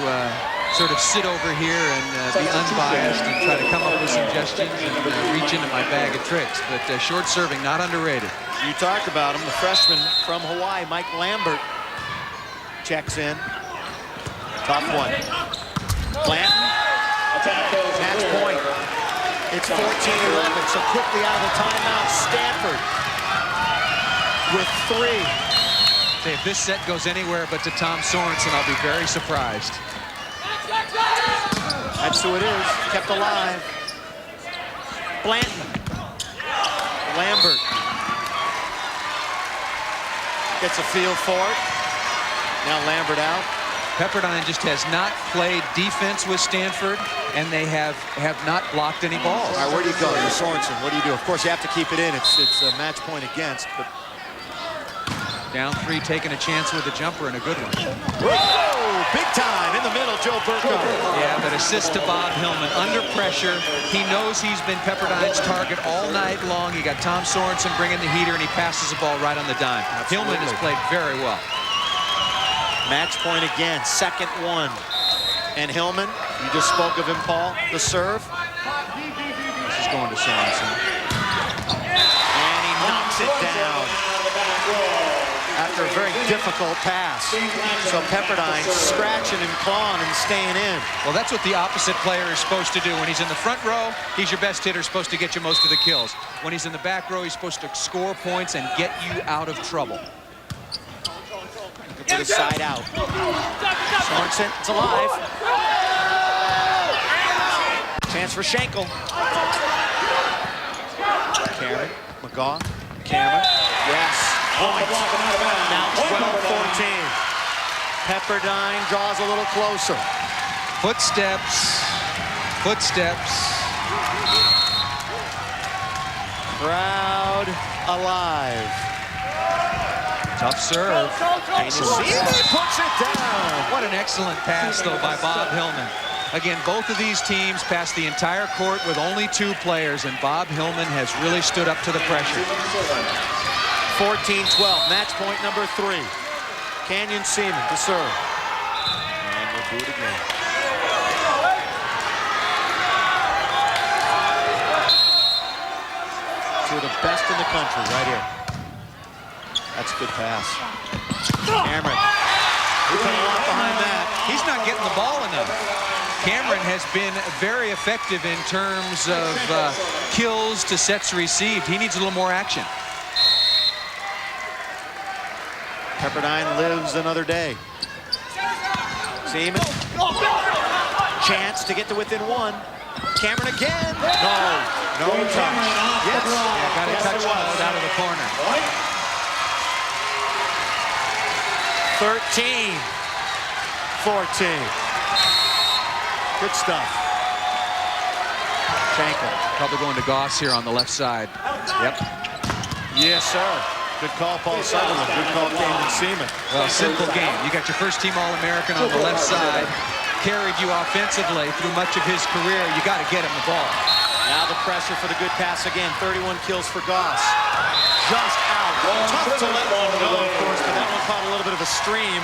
sort of sit over here and be unbiased and try to come up with suggestions and reach into my bag of tricks. But short serving, not underrated. You talked about him, the freshman from Hawaii, Mike Lambert, checks in. Tough one. Blanton, match point. It's 14-11, so quickly out of the timeout, Stanford with 3. Say, if this set goes anywhere but to Tom Sorensen, I'll be very surprised. That's who it is, kept alive. Blanton, Lambert gets a feel for it. Now Lambert out. Pepperdine just has not played defense with Stanford, and they have not blocked any balls. All right, where do you go? You're Sorensen. What do you do? Of course, you have to keep it in. It's a match point against, but down 3, taking a chance with a jumper, and a good one. Whoa! Big time in the middle, Joe Burkhardt. Yeah, but assist to Bob Hillman. Under pressure, he knows he's been Pepperdine's target all night long. You got Tom Sorensen bringing the heater, and he passes the ball right on the dime. Hillman has played very well. Match point again, second one. And Hillman, you just spoke of him, Paul, the serve. This is going to Sorensen. And he knocks it down after a very difficult pass. So Pepperdine scratching and clawing and staying in. Well, that's what the opposite player is supposed to do. When he's in the front row, he's your best hitter, supposed to get you most of the kills. When he's in the back row, he's supposed to score points and get you out of trouble. Put his side out. Sorensen, it's alive. Chance for Schenkel. Cameron, McGaw, Cameron. Yes. Point. Now 12-14. Pepperdine draws a little closer. Footsteps. Footsteps. Crowd alive. Tough serve. And you see he puts it down. What an excellent pass, though, by Bob Hillman. Again, both of these teams passed the entire court with only 2 players, and Bob Hillman has really stood up to the pressure. 14-12, match point number 3. Canyon Seaman to serve. And we'll do it again. Two of the best in the country right here. That's a good pass. Cameron. He put a lot behind that. He's not getting the ball enough. Cameron has been very effective in terms of kills to sets received. He needs a little more action. Pepperdine lives another day. Seaman. Chance to get to within 1. Cameron again. No touch. Yes. Yeah, got a touch called out of the corner. 13-14. Good stuff. Schenkel. Probably going to Goss here on the left side. Yep. Yes, sir. Good call, Paul Sutherland. Good call, Canyon Seaman. Well, simple game. You got your first team All-American on the left side. Carried you offensively through much of his career. You got to get him the ball. Now the pressure for the good pass again. 31 kills for Goss. Just out. Tough to let one go, of course, but that one caught a little bit of a stream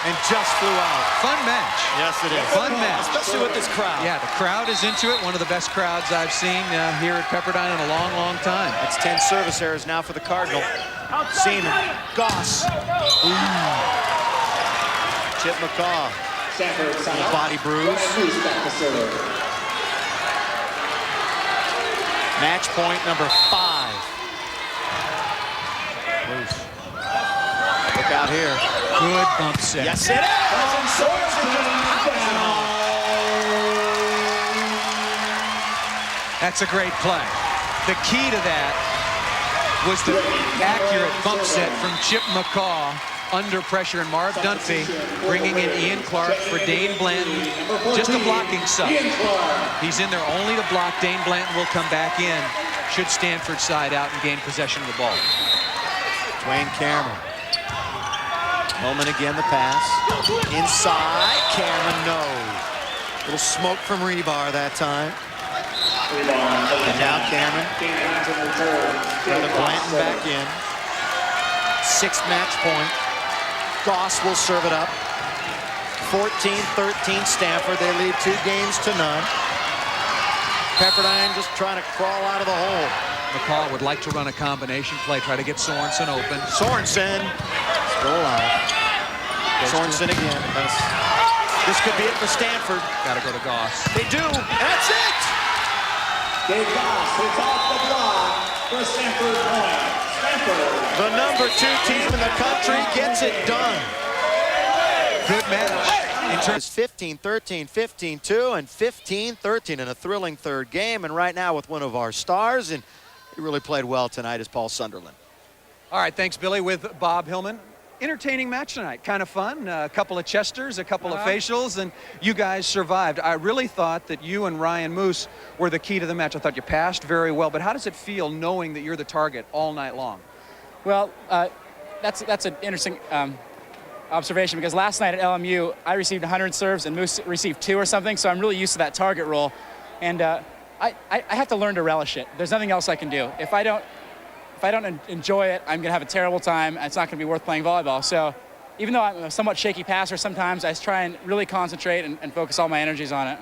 and just flew out. Fun match. Yes, it is. Fun match. Especially with this crowd. Yeah, the crowd is into it. One of the best crowds I've seen here at Pepperdine in a long, long time. That's 10 service errors now for the Cardinal. Seaman. Goss. Chip McCaw. Little body bruise. Match point number 5. Moos. Look out here. Good bump set. Yes, it is. That's a great play. The key to that was the accurate bump set from Chip McCaw under pressure, and Marv Dunphy bringing in Ian Clark for Dane Blanton. Just a blocking sub. He's in there only to block. Dane Blanton will come back in should Stanford side out and gain possession of the ball. Dwayne Cameron. Hillman again, the pass. Inside, Cameron, no. Little smoke from rebar that time. And now Cameron. Brother Blanton back in. 6th match point. Goss will serve it up. 14-13 Stanford. They lead 2 games to none. Pepperdine just trying to crawl out of the hole. McCaw would like to run a combination play, try to get Sorensen open. Sorensen still alive. Sorensen again. This could be it for Stanford. Got to go to Goss. They do. That's it. Dave Goss hits off the block for Stanford point. Stanford. The number 2 team in the country gets it done. Good match. In terms 15-13, 15-2, and 15-13 in a thrilling 3rd game. And right now with one of our stars, and he really played well tonight, is Paul Sunderland. All right, thanks, Billy, with Bob Hillman. Entertaining match tonight, kind of fun. A couple of chesters, a couple of facials, and you guys survived. I really thought that you and Ryan Moos were the key to the match. I thought you passed very well, but how does it feel knowing that you're the target all night long? Well, that's an interesting observation, because last night at LMU, I received 100 serves and Moose received 2 or something, so I'm really used to that target role. And I have to learn to relish it. There's nothing else I can do. If I don't enjoy it, I'm going to have a terrible time, and it's not going to be worth playing volleyball. So even though I'm a somewhat shaky passer sometimes, I try and really concentrate and focus all my energies on it.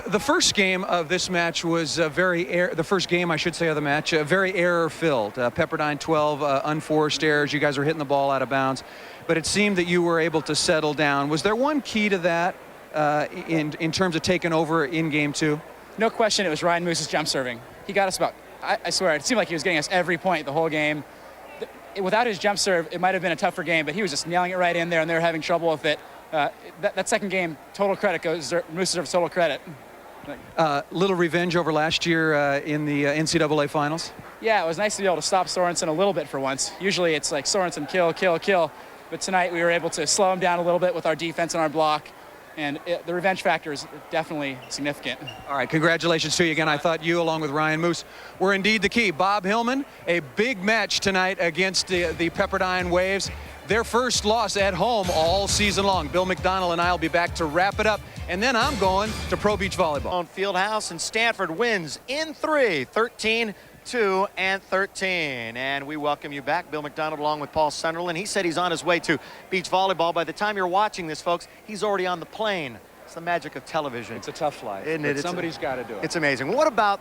The first game of this match was the first game, I should say, of the match, very error-filled. Pepperdine 12 unforced errors. You guys are hitting the ball out of bounds. But it seemed that you were able to settle down. Was there one key to that in terms of taking over in game 2? No question, it was Ryan Moos's jump serving. He got us about, I swear, it seemed like he was getting us every point the whole game. Without his jump serve, it might have been a tougher game, but he was just nailing it right in there, and they were having trouble with it. That second game, total credit goes, Moos deserves total credit. Little revenge over last year in the NCAA finals? Yeah, it was nice to be able to stop Sorensen a little bit for once. Usually it's like Sorensen, kill, kill, kill. But tonight we were able to slow him down a little bit with our defense and our block. And the revenge factor is definitely significant. All right, congratulations to you again. I thought you, along with Ryan Moos, were indeed the key. Bob Hillman, a big match tonight against the Pepperdine Waves. Their first loss at home all season long. Bill McDonald and I will be back to wrap it up. And then I'm going to Pro Beach Volleyball. On Fieldhouse, and Stanford wins in 3, 13-2 and 13. And we welcome you back, Bill McDonald, along with Paul Sunderland. He said he's on his way to beach volleyball. By the time you're watching this, folks, he's already on the plane. It's the magic of television. It's a tough life, isn't it? Somebody's got to do it. It's amazing. What about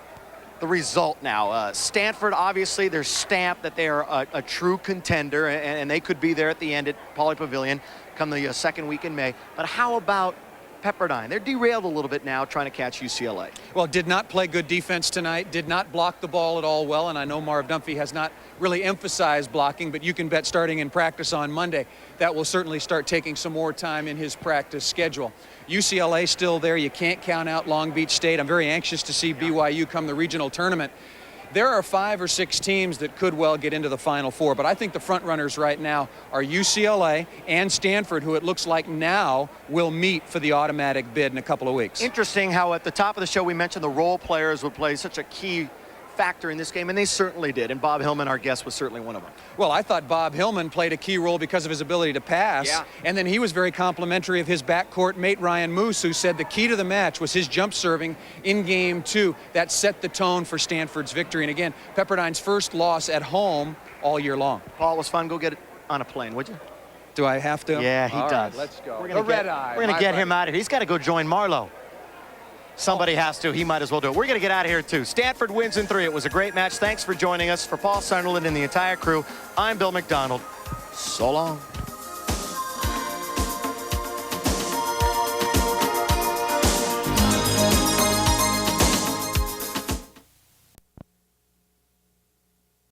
the result now? Stanford, obviously, they're stamped that they are a true contender, and they could be there at the end at Pauley Pavilion come the second week in May. But how about Pepperdine? They're derailed a little bit now trying to catch UCLA. Well, did not play good defense tonight, did not block the ball at all well, and I know Marv Dunphy has not really emphasized blocking, but you can bet starting in practice on Monday, that will certainly start taking some more time in his practice schedule. UCLA still there. You can't count out Long Beach State. I'm very anxious to see BYU come the regional tournament. There are 5 or 6 teams that could well get into the Final Four, but I think the front runners right now are UCLA and Stanford, who it looks like now will meet for the automatic bid in a couple of weeks. Interesting how at the top of the show we mentioned the role players would play such a key factor in this game, and they certainly did. And Bob Hillman, our guest, was certainly one of them. Well, I thought Bob Hillman played a key role because of his ability to pass. Yeah. And then he was very complimentary of his backcourt mate, Ryan Moos, who said the key to the match was his jump serving in game 2. That set the tone for Stanford's victory. And again, Pepperdine's first loss at home all year long. Paul, it was fun. Go get it on a plane, would you? Do I have to? Yeah, he all does. Right, let's go. We're going to get him out of here. He's got to go join Marlowe. Somebody has to. He might as well do it. We're going to get out of here, too. Stanford wins in 3. It was a great match. Thanks for joining us. For Paul Sunderland and the entire crew, I'm Bill McDonald. So long.